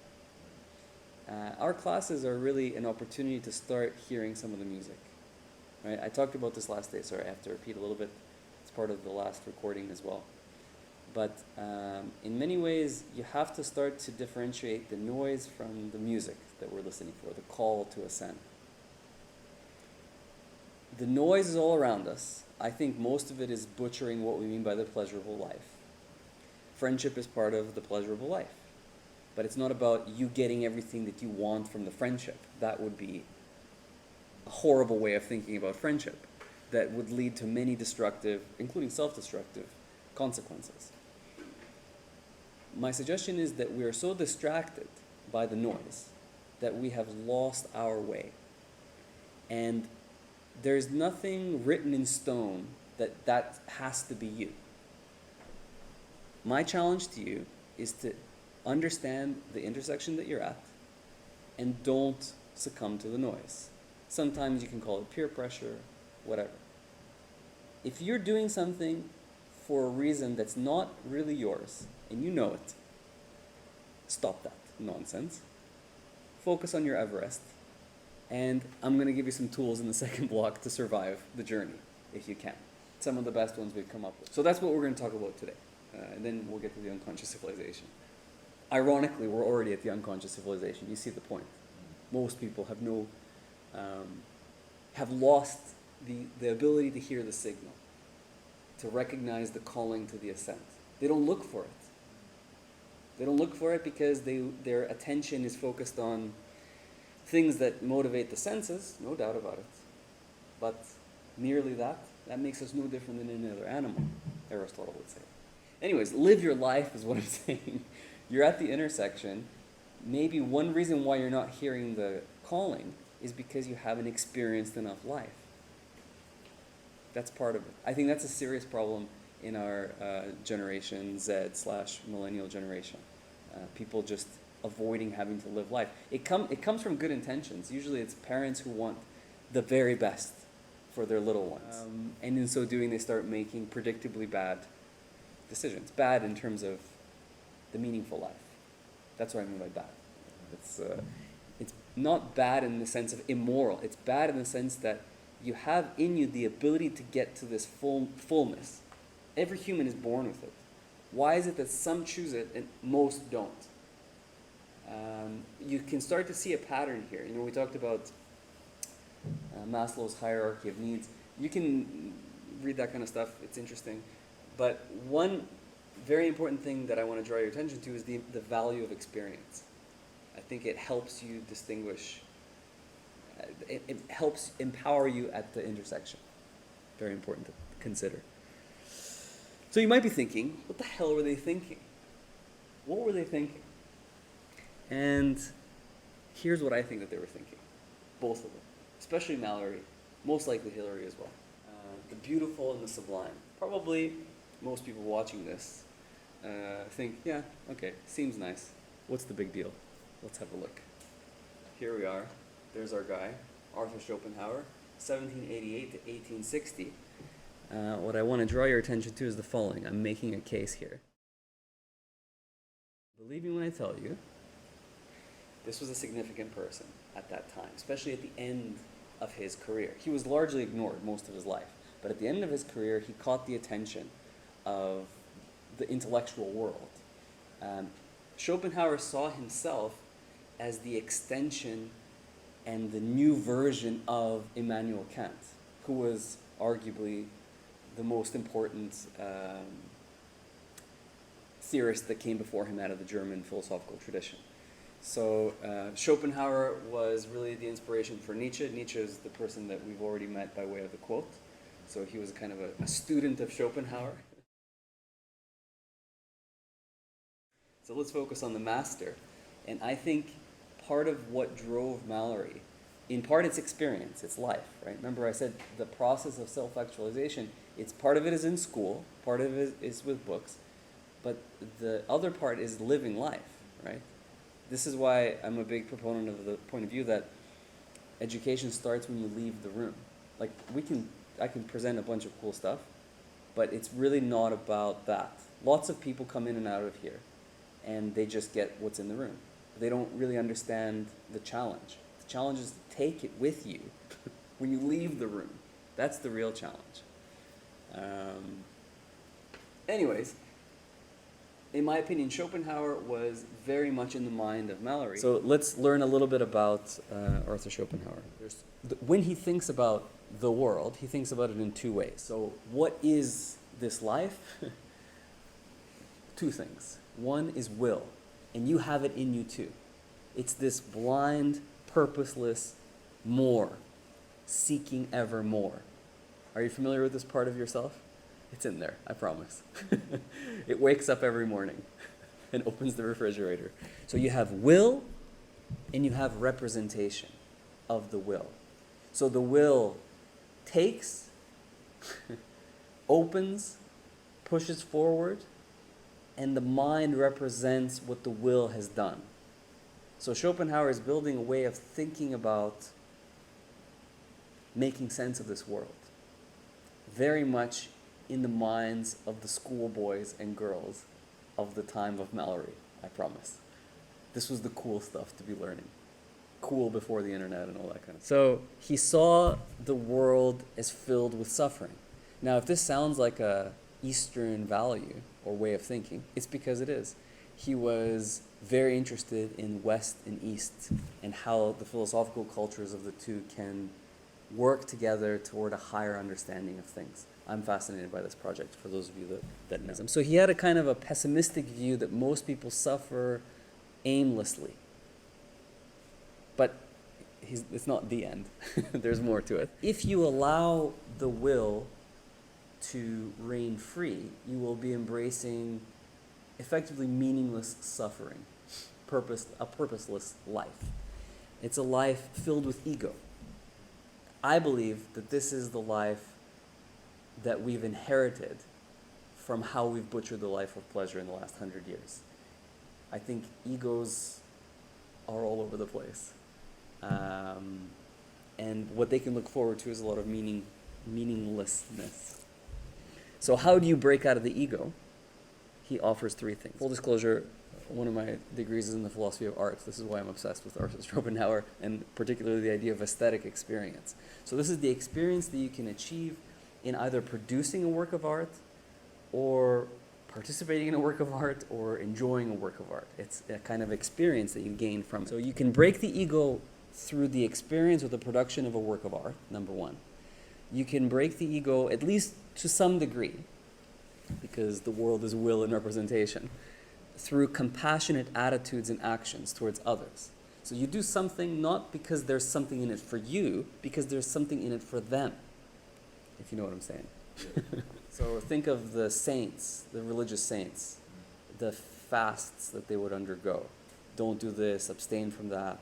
Our classes are really an opportunity to start hearing some of the music. Right? I talked about this last day, sorry, I have to repeat a little bit. It's part of the last recording as well. But in many ways, you have to start to differentiate the noise from the music that we're listening for, the call to ascend. the noise is all around us. I think most of it is butchering what we mean by the pleasurable life. Friendship is part of the pleasurable life. But it's not about you getting everything that you want from the friendship. That would be a horrible way of thinking about friendship that would lead to many destructive, including self-destructive, consequences. My suggestion is that we are so distracted by the noise that we have lost our way. And there's nothing written in stone that has to be you. My challenge to you is to understand the intersection that you're at and don't succumb to the noise. Sometimes you can call it peer pressure, whatever. If you're doing something for a reason that's not really yours and you know it, stop that nonsense. Focus on your Everest. And I'm going to give you some tools in the second block to survive the journey, if you can. Some of the best ones we've come up with. So that's what we're going to talk about today. And then we'll get to the unconscious civilization. Ironically, we're already at the unconscious civilization. You see the point. Most people have lost the ability to hear the signal, to recognize the calling to the ascent. They don't look for it. They don't look for it because their attention is focused on things that motivate the senses, no doubt about it. But merely that makes us no different than any other animal, Aristotle would say. Anyways, live your life is what I'm saying. You're at the intersection. Maybe one reason why you're not hearing the calling is because you haven't experienced enough life. That's part of it. I think that's a serious problem in our Generation Z/millennial generation. People just avoiding having to live life. It comes from good intentions. Usually it's parents who want the very best for their little ones. And in so doing, they start making predictably bad decisions. Bad in terms of the meaningful life. That's what I mean by bad. It's not bad in the sense of immoral. It's bad in the sense that you have in you the ability to get to this fullness. Every human is born with it. Why is it that some choose it and most don't? You can start to see a pattern here. You know, we talked about Maslow's hierarchy of needs. You can read that kind of stuff. It's interesting. But one very important thing that I want to draw your attention to is the value of experience. I think it helps you distinguish. It helps empower you at the intersection. Very important to consider. So you might be thinking, what the hell were they thinking? What were they thinking? And here's what I think that they were thinking. Both of them. Especially Mallory. Most likely Hillary as well. The beautiful and the sublime. Probably most people watching this think, yeah, okay, seems nice. What's the big deal? Let's have a look. Here we are. There's our guy, Arthur Schopenhauer, 1788 to 1860. What I want to draw your attention to is the following. I'm making a case here. Believe me when I tell you, this was a significant person at that time, especially at the end of his career. He was largely ignored most of his life, but at the end of his career, he caught the attention of the intellectual world. Schopenhauer saw himself as the extension and the new version of Immanuel Kant, who was arguably the most important theorist that came before him out of the German philosophical tradition. So Schopenhauer was really the inspiration for Nietzsche. Nietzsche is the person that we've already met by way of the quote. So he was kind of a student of Schopenhauer. So let's focus on the master. And I think part of what drove Mallory, in part it's experience, it's life, right? Remember I said the process of self-actualization, part of it is in school, part of it is with books, but the other part is living life, right? This is why I'm a big proponent of the point of view that education starts when you leave the room. Like I can present a bunch of cool stuff, but it's really not about that. Lots of people come in and out of here, and they just get what's in the room. They don't really understand the challenge. The challenge is to take it with you when you leave the room. That's the real challenge. Anyways, in my opinion, Schopenhauer was very much in the mind of Mallory. So let's learn a little bit about Arthur Schopenhauer. When he thinks about the world, he thinks about it in two ways. So what is this life? Two things. One is will, and you have it in you too. It's this blind, purposeless more, seeking ever more. Are you familiar with this part of yourself? It's in there, I promise. It wakes up every morning and opens the refrigerator. So you have will and you have representation of the will. So the will takes, opens, pushes forward, and the mind represents what the will has done. So Schopenhauer is building a way of thinking about making sense of this world, very much in the minds of the schoolboys and girls of the time of Mallory, I promise. This was the cool stuff to be learning. Cool before the internet and all that kind of stuff. So he saw the world as filled with suffering. Now, if this sounds like a Eastern value or way of thinking, it's because it is. He was very interested in West and East and how the philosophical cultures of the two can work together toward a higher understanding of things. I'm fascinated by this project, for those of you that know him. So he had a kind of a pessimistic view that most people suffer aimlessly. But it's not the end. There's more to it. If you allow the will to reign free, you will be embracing effectively meaningless suffering, a purposeless life. It's a life filled with ego. I believe that this is the life that we've inherited from how we've butchered the life of pleasure in the last 100 years. I think egos are all over the place. And what they can look forward to is a lot of meaninglessness. So how do you break out of the ego? He offers three things. Full disclosure, one of my degrees is in the philosophy of art. This is why I'm obsessed with Arthur Schopenhauer, and particularly the idea of aesthetic experience. So this is the experience that you can achieve in either producing a work of art or participating in a work of art or enjoying a work of art. It's a kind of experience that you gain from it. So you can break the ego through the experience or the production of a work of art, number one. You can break the ego, at least to some degree, because the world is will and representation, through compassionate attitudes and actions towards others. So you do something not because there's something in it for you, because there's something in it for them, if you know what I'm saying. So think of the saints, the religious saints, the fasts that they would undergo. Don't do this, abstain from that.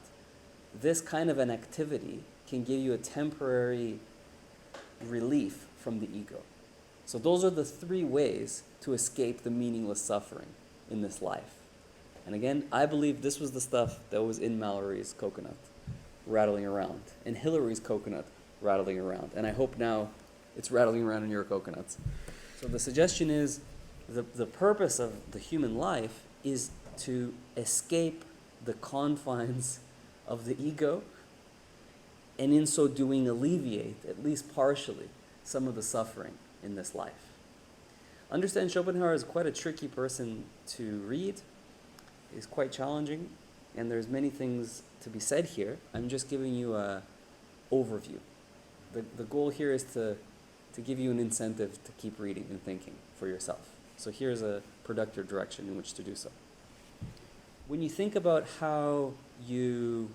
This kind of an activity can give you a temporary relief from the ego. So those are the three ways to escape the meaningless suffering in this life. And again, I believe this was the stuff that was in Mallory's coconut, rattling around, and Hillary's coconut rattling around. And I hope now it's rattling around in your coconuts. So the suggestion is the purpose of the human life is to escape the confines of the ego, and in so doing alleviate, at least partially, some of the suffering in this life. Understand Schopenhauer is quite a tricky person to read. He's quite challenging, and there's many things to be said here. I'm just giving you an overview. The goal here is to give you an incentive to keep reading and thinking for yourself. So here's a productive direction in which to do so. When you think about how you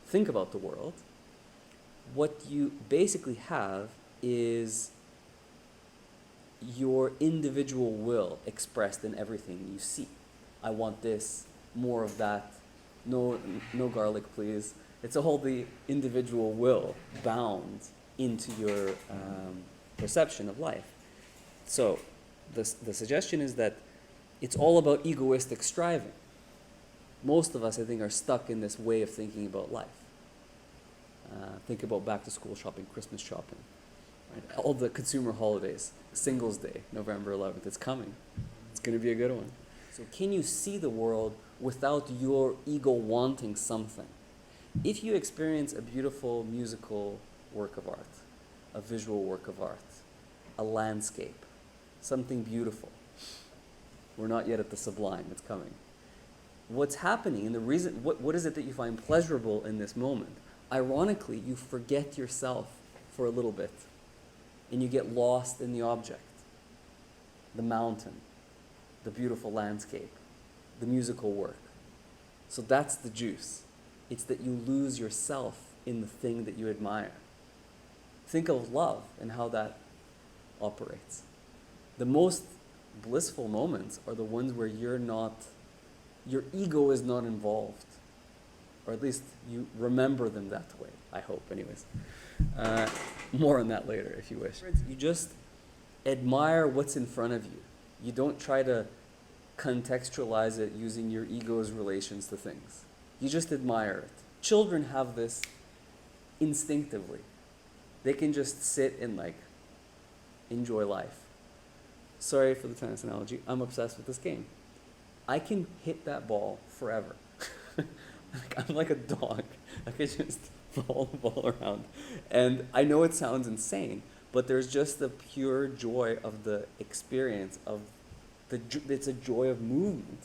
think about the world, what you basically have is your individual will expressed in everything you see. I want this, more of that, no garlic please. It's all the individual will bound into your perception of life. So the suggestion is that it's all about egoistic striving. Most of us, I think, are stuck in this way of thinking about life. Think about back to school shopping, Christmas shopping, right? All the consumer holidays, Singles Day, November 11th, it's coming. It's going to be a good one. So can you see the world without your ego wanting something? If you experience a beautiful musical work of art, a visual work of art, a landscape, something beautiful, we're not yet at the Sublime, it's coming. What's happening, and the reason, what is it that you find pleasurable in this moment? Ironically, you forget yourself for a little bit, and you get lost in the object, the mountain, the beautiful landscape, the musical work. So that's the juice. It's that you lose yourself in the thing that you admire. Think of love and how that operates. The most blissful moments are the ones where your ego is not involved. Or at least you remember them that way, I hope, anyways. More on that later, if you wish. You just admire what's in front of you. You don't try to contextualize it using your ego's relations to things. You just admire it. Children have this instinctively. They can just sit and enjoy life. Sorry for the tennis analogy. I'm obsessed with this game. I can hit that ball forever. I'm like a dog. I can just follow the ball around. And I know it sounds insane, but there's just the pure joy of the experience of it's a joy of movement.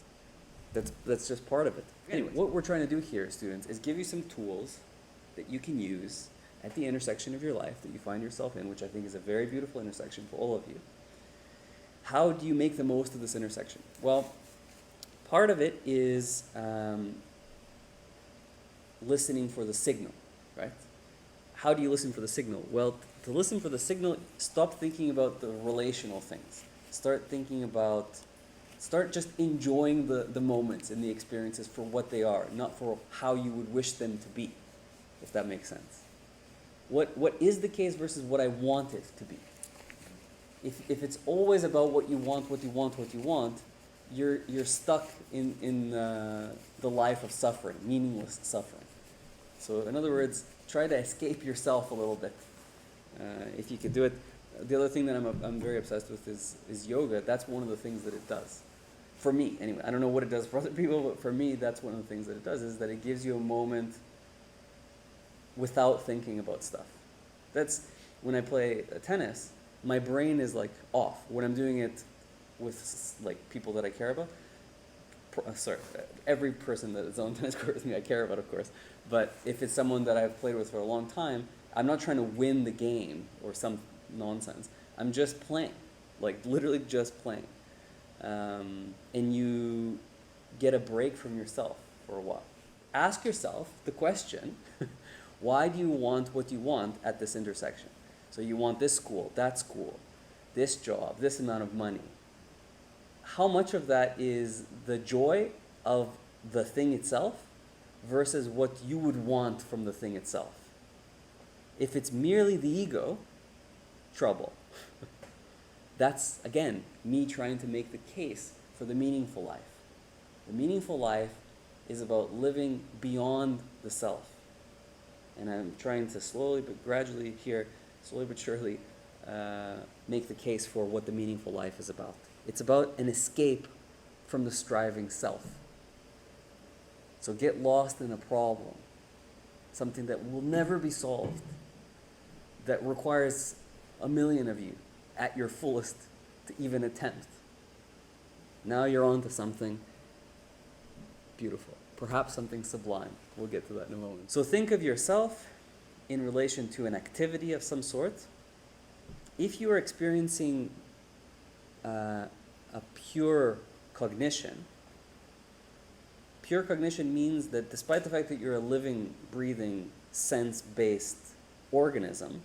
That's just part of it. Anyway, what we're trying to do here, students, is give you some tools that you can use at the intersection of your life that you find yourself in, which I think is a very beautiful intersection for all of you. How do you make the most of this intersection? Well, part of it is listening for the signal, right? How do you listen for the signal? Well, to listen for the signal, stop thinking about the relational things. Start just enjoying the moments and the experiences for what they are, not for how you would wish them to be, if that makes sense. What is the case versus what I want it to be. If it's always about what you want, you're stuck in the life of suffering, meaningless suffering. So in other words, try to escape yourself a little bit, if you could do it. The other thing that I'm very obsessed with is yoga. That's one of the things that it does. For me, anyway. I don't know what it does for other people, but for me, that's one of the things that it does, is that it gives you a moment without thinking about stuff. That's when I play tennis, my brain is off. When I'm doing it with people that I care about, every person that is on tennis court with me I care about, of course, but if it's someone that I've played with for a long time, I'm not trying to win the game or some nonsense. I'm just playing, literally just playing. And you get a break from yourself for a while. Ask yourself the question, why do you want what you want at this intersection? So you want this school, this job, this amount of money. How much of that is the joy of the thing itself versus what you would want from the thing itself? If it's merely the ego, trouble. That's, again, me trying to make the case for the meaningful life. The meaningful life is about living beyond the self. And I'm trying to slowly but surely make the case for what the meaningful life is about. It's about an escape from the striving self. So get lost in a problem, something that will never be solved, that requires a million of you at your fullest to even attempt. Now you're on to something beautiful, perhaps something sublime. We'll get to that in a moment. So think of yourself in relation to an activity of some sort. If you are experiencing a pure cognition means that despite the fact that you're a living, breathing, sense-based organism,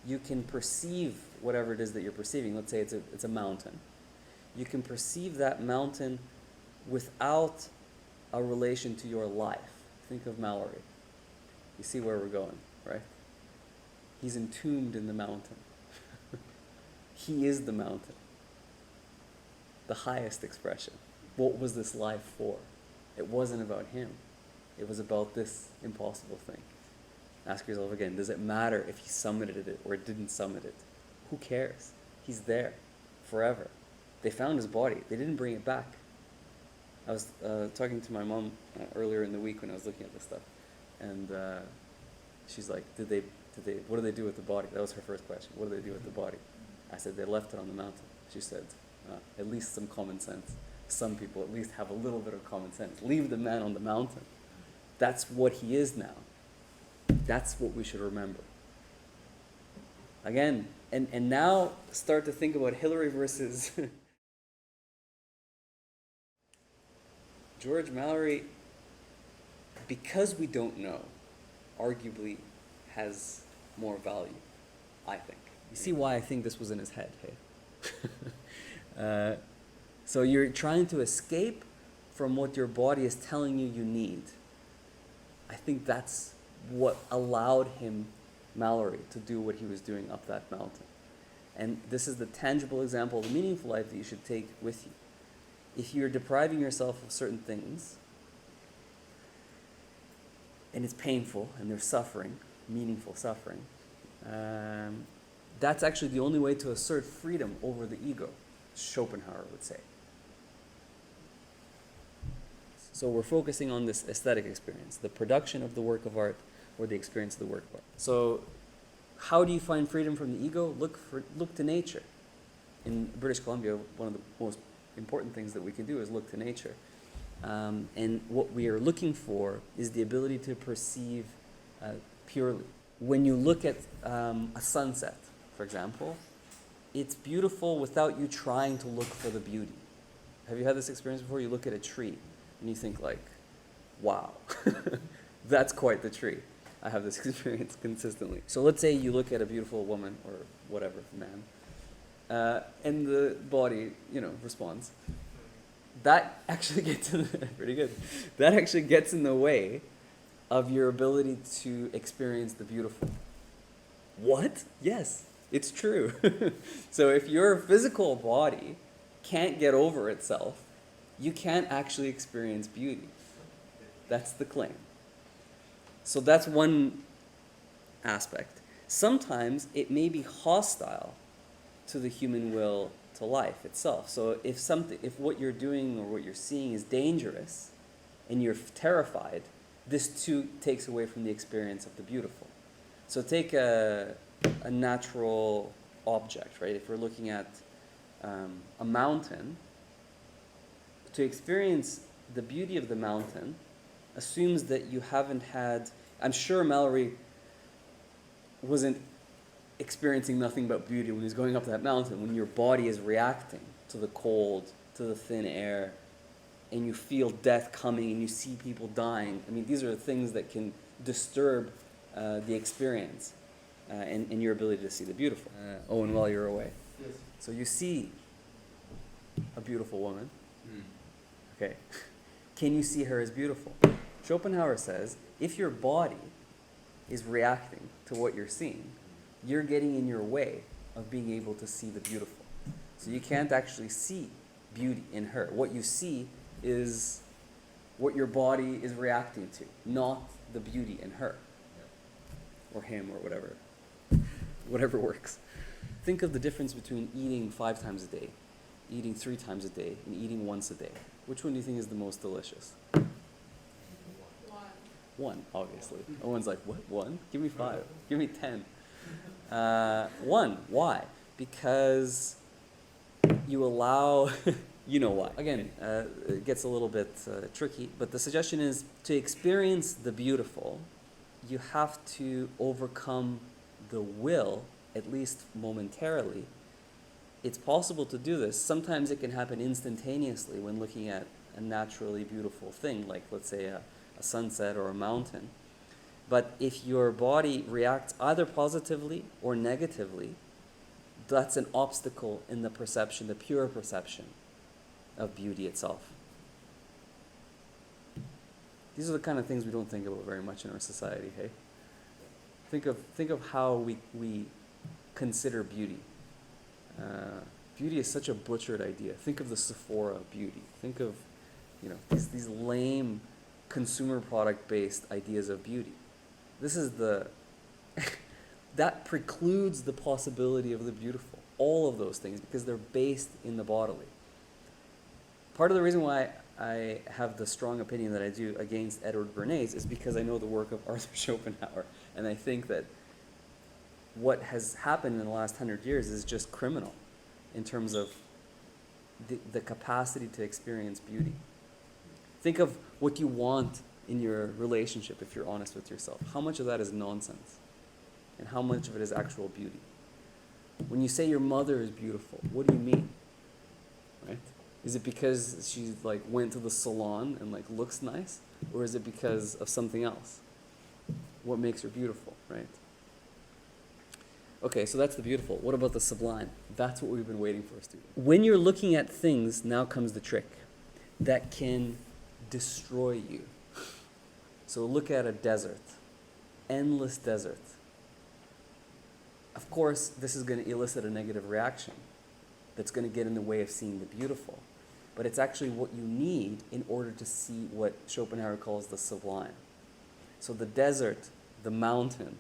you can perceive whatever it is that you're perceiving. Let's say it's a mountain. You can perceive that mountain without a relation to your life. Think of Mallory. You see where we're going, right? He's entombed in the mountain. He is the mountain. The highest expression. What was this life for? It wasn't about him. It was about this impossible thing. Ask yourself again, does it matter if he summited it or didn't summit it? Who cares? He's there forever. They found his body. They didn't bring it back. I was talking to my mom earlier in the week when I was looking at this stuff, and she's like, what do they do with the body? That was her first question. What do they do with the body? I said, they left it on the mountain. She said, at least some common sense. Some people at least have a little bit of common sense. Leave the man on the mountain. That's what he is now. That's what we should remember. Again, and now start to think about Hillary versus George Mallory, because we don't know, arguably has more value, I think. You see why I think this was in his head, hey? So you're trying to escape from what your body is telling you you need. I think that's what allowed Mallory, to do what he was doing up that mountain. And this is the tangible example of the meaningful life that you should take with you. If you're depriving yourself of certain things, and it's painful, and there's suffering, meaningful suffering, that's actually the only way to assert freedom over the ego, Schopenhauer would say. So we're focusing on this aesthetic experience, the production of the work of art, or the experience of the work of art. So how do you find freedom from the ego? Look to nature. In British Columbia, one of the most important things that we can do is look to nature. And what we are looking for is the ability to perceive purely. When you look at a sunset, for example, it's beautiful without you trying to look for the beauty. Have you had this experience before? You look at a tree and you think like, wow, that's quite the tree. I have this experience consistently. So let's say you look at a beautiful woman or whatever, man, and the body, responds. That actually gets in pretty good. That actually gets in the way of your ability to experience the beautiful. What? Yes, it's true. So if your physical body can't get over itself, you can't actually experience beauty. That's the claim. So that's one aspect. Sometimes it may be hostile to the human will to life itself. So if what you're doing or what you're seeing is dangerous and you're terrified, this too takes away from the experience of the beautiful. So take a natural object, right? If we're looking at a mountain, to experience the beauty of the mountain assumes that you haven't had, I'm sure Mallory wasn't experiencing nothing but beauty when he's going up that mountain, when your body is reacting to the cold, to the thin air, and you feel death coming and you see people dying. I mean, these are things that can disturb the experience and your ability to see the beautiful. And while you're away. Yes. So you see a beautiful woman. Okay. Can you see her as beautiful? Schopenhauer says, if your body is reacting to what you're seeing, you're getting in your way of being able to see the beautiful. So you can't actually see beauty in her. What you see is what your body is reacting to, not the beauty in her. Or him, or whatever. Whatever works. Think of the difference between eating 5 times a day, eating 3 times a day, and eating once a day. Which one do you think is the most delicious? One, obviously. Owen's like, what, 1? Give me 5. Give me 10. 1. Why? Because you allow, you know why. Again, it gets a little bit tricky, but the suggestion is to experience the beautiful, you have to overcome the will, at least momentarily. It's possible to do this. Sometimes it can happen instantaneously when looking at a naturally beautiful thing, like let's say a sunset or a mountain. But if your body reacts either positively or negatively, that's an obstacle in the perception, the pure perception of beauty itself. These are the kind of things we don't think about very much in our society, hey? Think of how we consider beauty. Beauty is such a butchered idea. Think of the Sephora beauty. Think of, these lame consumer product-based ideas of beauty. This is that precludes the possibility of the beautiful. All of those things, because they're based in the bodily. Part of the reason why I have the strong opinion that I do against Edward Bernays is because I know the work of Arthur Schopenhauer, and I think that what has happened in the last 100 years is just criminal in terms of the capacity to experience beauty. Think of what you want in your relationship if you're honest with yourself. How much of that is nonsense? And how much of it is actual beauty? When you say your mother is beautiful, what do you mean? Right? Is it because she like went to the salon and like looks nice? Or is it because of something else? What makes her beautiful, right? Okay, so that's the beautiful. What about the sublime? That's what we've been waiting for, students. When you're looking at things, now comes the trick, that can destroy you. So look at a desert, endless desert. Of course, this is going to elicit a negative reaction that's going to get in the way of seeing the beautiful. But it's actually what you need in order to see what Schopenhauer calls the sublime. So the desert, the mountain,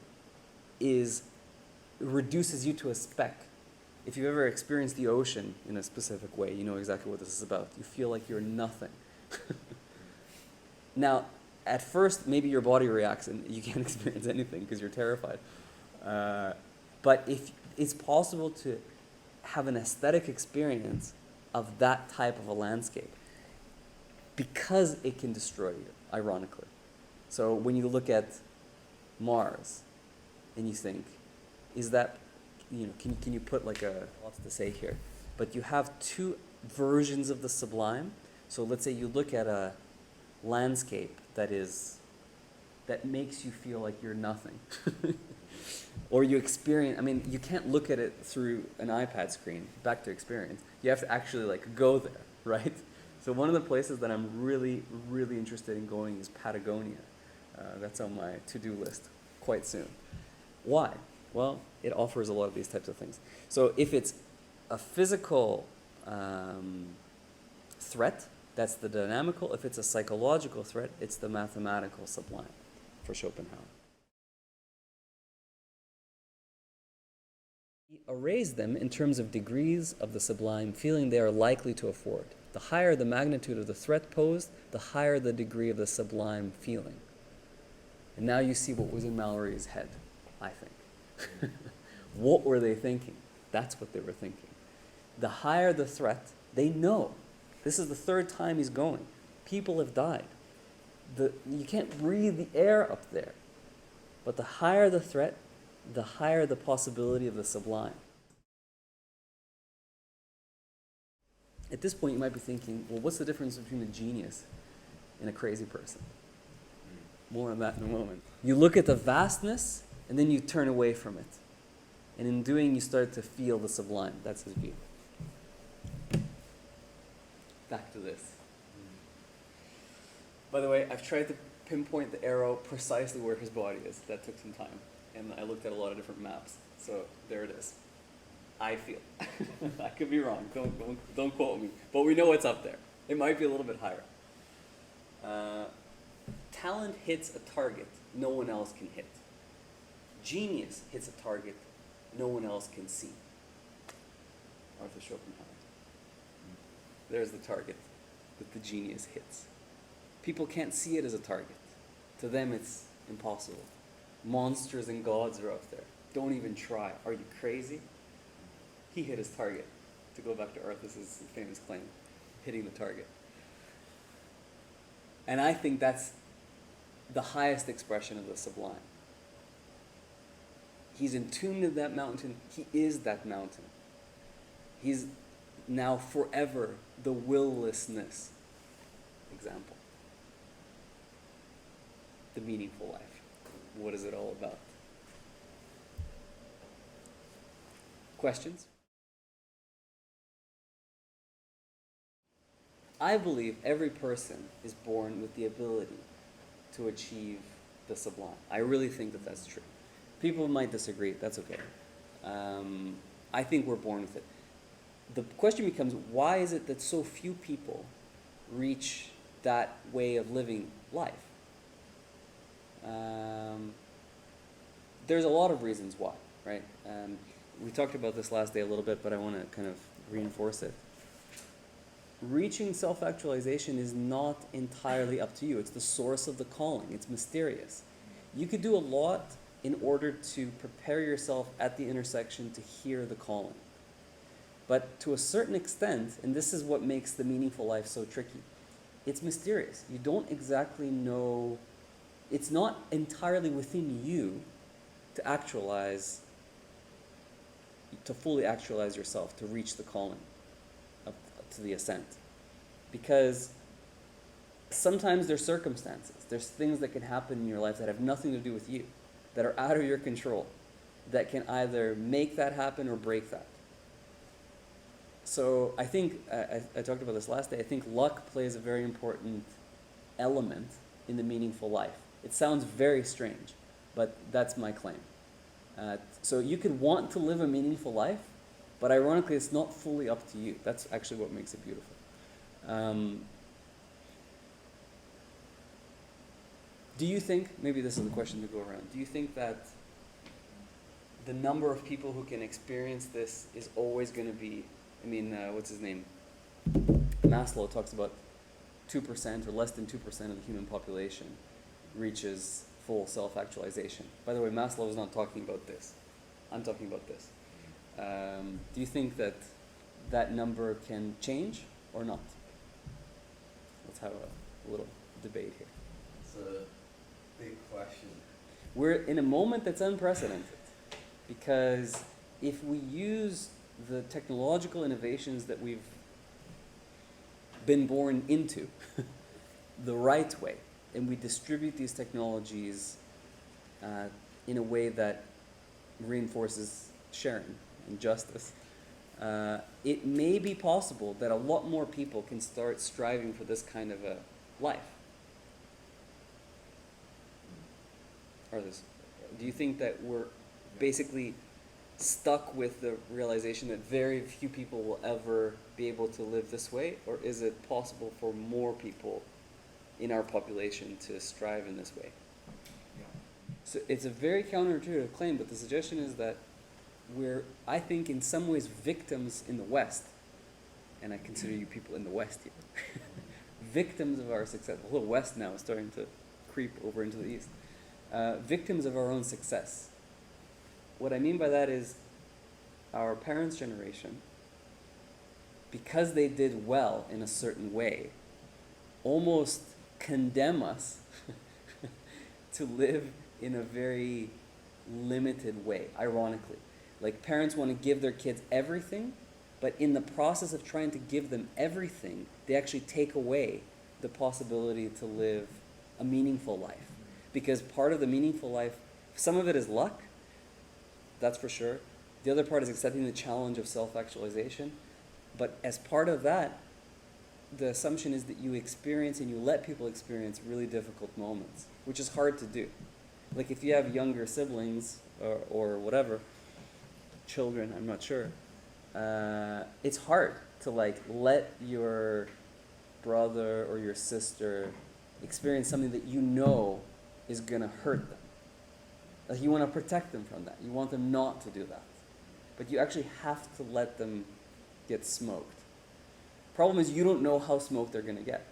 reduces you to a speck. If you've ever experienced the ocean in a specific way, you know exactly what this is about. You feel like you're nothing. Now, at first, maybe your body reacts and you can't experience anything because you're terrified. But if it's possible to have an aesthetic experience of that type of a landscape, because it can destroy you, ironically. So when you look at Mars and you think, is that, can you put like lots to say here, but you have two versions of the sublime. So let's say you look at a landscape that makes you feel like you're nothing. Or you experience, you can't look at it through an iPad screen, back to experience. You have to actually like go there, right? So one of the places that I'm really, really interested in going is Patagonia. That's on my to-do list quite soon. Why? Well, it offers a lot of these types of things. So if it's a physical threat, that's the dynamical. If it's a psychological threat, it's the mathematical sublime for Schopenhauer. He arrays them in terms of degrees of the sublime feeling they are likely to afford. The higher the magnitude of the threat posed, the higher the degree of the sublime feeling. And now you see what was in Mallory's head, I think. What were they thinking? That's what they were thinking. The higher the threat, they know. This is the third time he's going. People have died. You can't breathe the air up there. But the higher the threat, the higher the possibility of the sublime. At this point, you might be thinking, well, what's the difference between a genius and a crazy person? More on that in a moment. You look at the vastness, and then you turn away from it. And in doing, you start to feel the sublime. That's his view. Back to this. By the way, I've tried to pinpoint the arrow precisely where his body is. That took some time. And I looked at a lot of different maps. So there it is. I feel. I could be wrong. Don't quote me. But we know it's up there. It might be a little bit higher. Talent hits a target no one else can hit. Genius hits a target no one else can see. Arthur Schopenhauer. There's the target that the genius hits. People can't see it as a target. To them, it's impossible. Monsters and gods are out there. Don't even try. Are you crazy? He hit his target. To go back to Arthur's famous claim, hitting the target. And I think that's the highest expression of the sublime. He's entombed in that mountain. He is that mountain. He's now forever the willlessness example. The meaningful life. What is it all about? Questions? I believe every person is born with the ability to achieve the sublime. I really think that that's true. People might disagree. That's okay. I think we're born with it. The question becomes, why is it that so few people reach that way of living life? There's a lot of reasons why, right? We talked about this last day a little bit, but I want to kind of reinforce it. Reaching self-actualization is not entirely up to you. It's the source of the calling. It's mysterious. You could do a lot in order to prepare yourself at the intersection to hear the calling. But to a certain extent, and this is what makes the meaningful life so tricky, it's mysterious. You don't exactly know, it's not entirely within you to actualize to fully actualize yourself, to reach the calling, up to the ascent. Because sometimes there's circumstances, there's things that can happen in your life that have nothing to do with you, that are out of your control, that can either make that happen or break that. So I think, I talked about this last day, I think luck plays a very important element in the meaningful life. It sounds very strange, but that's my claim. So you could want to live a meaningful life, but ironically it's not fully up to you. That's actually what makes it beautiful. Do you think, maybe this is the question to go around, do you think that the number of people who can experience this is always going to be, what's his name? Maslow talks about 2% or less than 2% of the human population reaches full self-actualization. By the way, Maslow is not talking about this. I'm talking about this. Do you think that that number can change or not? Let's have a little debate here. It's a big question. We're in a moment that's unprecedented, because if we use the technological innovations that we've been born into the right way, and we distribute these technologies in a way that reinforces sharing and justice, it may be possible that a lot more people can start striving for this kind of a life. Do you think that we're basically stuck with the realization that very few people will ever be able to live this way, or is it possible for more people in our population to strive in this way? Yeah. So it's a very counterintuitive claim, but the suggestion is that we're, I think, in some ways victims in the West, and I consider you people in the West here, victims of our success. The whole West now is starting to creep over into the East. Victims of our own success. What I mean by that is our parents' generation, because they did well in a certain way, almost condemn us to live in a very limited way, ironically. Like, parents want to give their kids everything, but in the process of trying to give them everything, they actually take away the possibility to live a meaningful life. Because part of the meaningful life, some of it is luck, that's for sure. The other part is accepting the challenge of self-actualization. But as part of that, the assumption is that you experience and you let people experience really difficult moments, which is hard to do. Like, if you have younger siblings or whatever, children, I'm not sure, it's hard to let your brother or your sister experience something that you know is going to hurt them. Like, you want to protect them from that. You want them not to do that. But you actually have to let them get smoked. Problem is, you don't know how smoked they're going to get.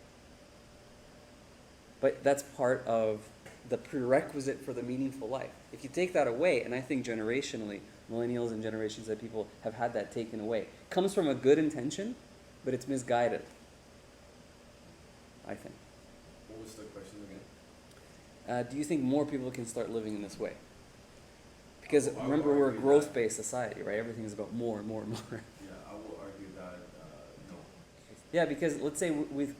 But that's part of the prerequisite for the meaningful life. If you take that away, and I think generationally, millennials and generations that people have had that taken away, comes from a good intention, but it's misguided, I think. What was the question again? Do you think more people can start living in this way? Because I would remember, we're a argue growth-based society, right? Everything is about more and more and more. Yeah, I will argue that no. Yeah, because let's say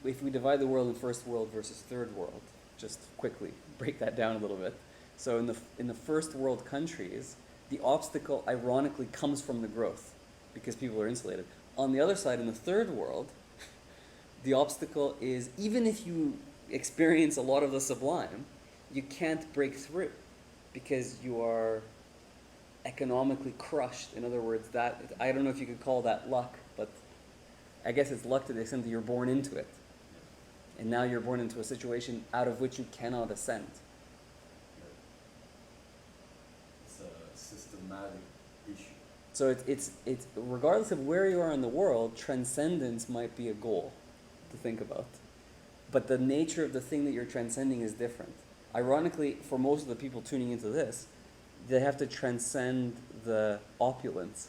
if we divide the world in first world versus third world, just quickly break that down a little bit. So in the first world countries, the obstacle ironically comes from the growth, because people are insulated. On the other side, in the third world, the obstacle is, even if you experience a lot of the sublime, you can't break through because you are economically crushed. In other words, that, I don't know if you could call that luck, but I guess it's luck to the extent that you're born into it. And now you're born into a situation out of which you cannot ascend. It's a systematic issue. So it's regardless of where you are in the world, transcendence might be a goal to think about. But the nature of the thing that you're transcending is different. Ironically, for most of the people tuning into this, they have to transcend the opulence.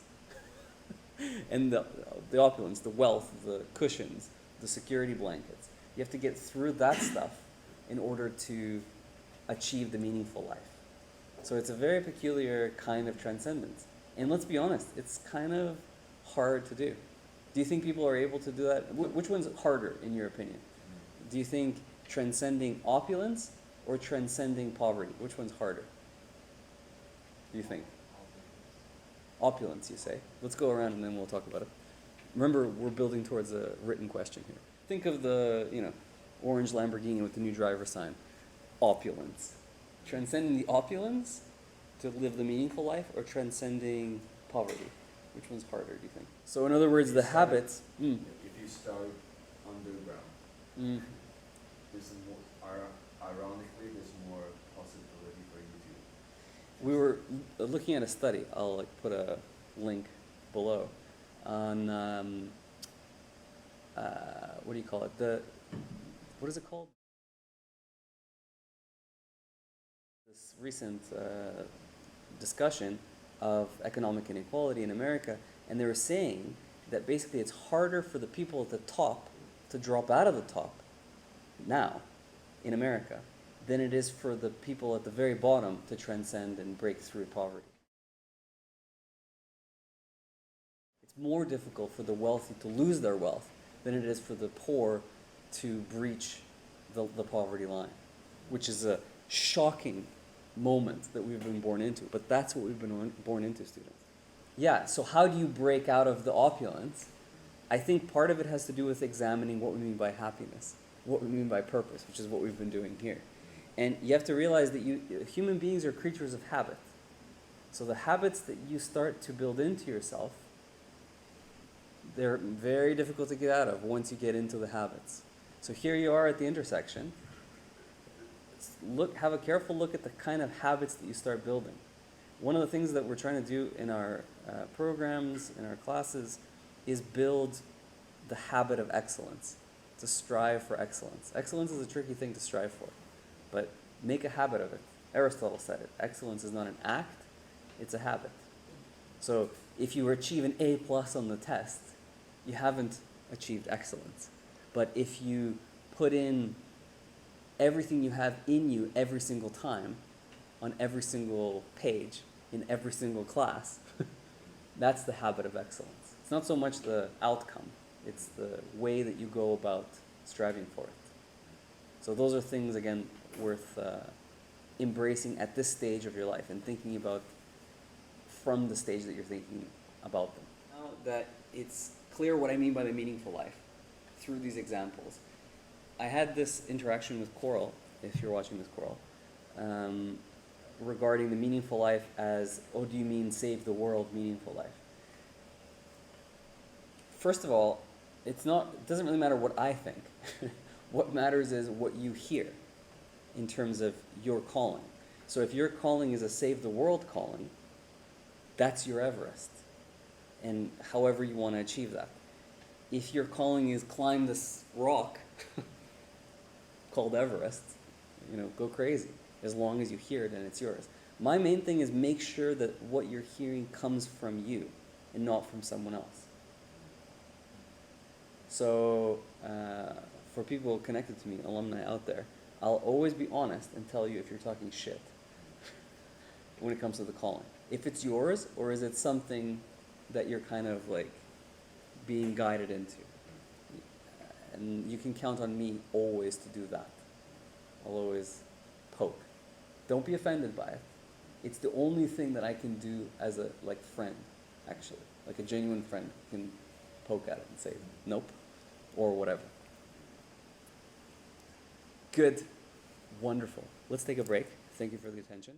And the opulence, the wealth, the cushions, the security blankets. You have to get through that stuff in order to achieve the meaningful life. So it's a very peculiar kind of transcendence. And let's be honest, it's kind of hard to do. Do you think people are able to do that? Which one's harder, in your opinion? Do you think transcending opulence or transcending poverty? Which one's harder? Do you think? Opulence, you say? Let's go around and then we'll talk about it. Remember, we're building towards a written question here. Think of the, orange Lamborghini with the new driver sign. Opulence. Transcending the opulence to live the meaningful life, or transcending poverty? Which one's harder, do you think? So in other words, the habits... If you start underground, there's more, ironically, there's more possibility for you to... We were looking at a study, I'll put a link below, on, what do you call it? What is it called? This recent discussion of economic inequality in America, and they were saying that basically it's harder for the people at the top to drop out of the top now in America than it is for the people at the very bottom to transcend and break through poverty. It's more difficult for the wealthy to lose their wealth than it is for the poor to breach the poverty line, which is a shocking moment that we've been born into. But that's what we've been born into, students. Yeah, so how do you break out of the opulence? I think part of it has to do with examining what we mean by happiness, what we mean by purpose, which is what we've been doing here. And you have to realize that human beings are creatures of habit. So the habits that you start to build into yourself, they're very difficult to get out of once you get into the habits. So here you are at the intersection. Have a careful look at the kind of habits that you start building. One of the things that we're trying to do in our programs, in our classes, is build the habit of excellence, to strive for excellence. Excellence is a tricky thing to strive for, but make a habit of it. Aristotle said it. Excellence is not an act, it's a habit. So if you achieve an A+ on the test, you haven't achieved excellence. But if you put in everything you have in you every single time, on every single page, in every single class, that's the habit of excellence. It's not so much the outcome, it's the way that you go about striving for it. So those are things, again, worth embracing at this stage of your life and thinking about from the stage that you're thinking about them. Now that it's clear what I mean by the meaningful life through these examples, I had this interaction with Coral, if you're watching this, Coral, regarding the meaningful life as, oh, do you mean save the world meaningful life? First of all, it doesn't really matter what I think. What matters is what you hear in terms of your calling. So if your calling is a save the world calling, that's your Everest, and however you want to achieve that. If your calling is climb this rock called Everest, go crazy. As long as you hear it and it's yours. My main thing is make sure that what you're hearing comes from you and not from someone else. So for people connected to me, alumni out there, I'll always be honest and tell you if you're talking shit when it comes to the calling. If it's yours, or is it something that you're kind of being guided into? And you can count on me always to do that. I'll always poke. Don't be offended by it. It's the only thing that I can do as a friend, actually. Like a genuine friend can poke at it and say, nope, or whatever. Good. Wonderful. Let's take a break. Thank you for the attention.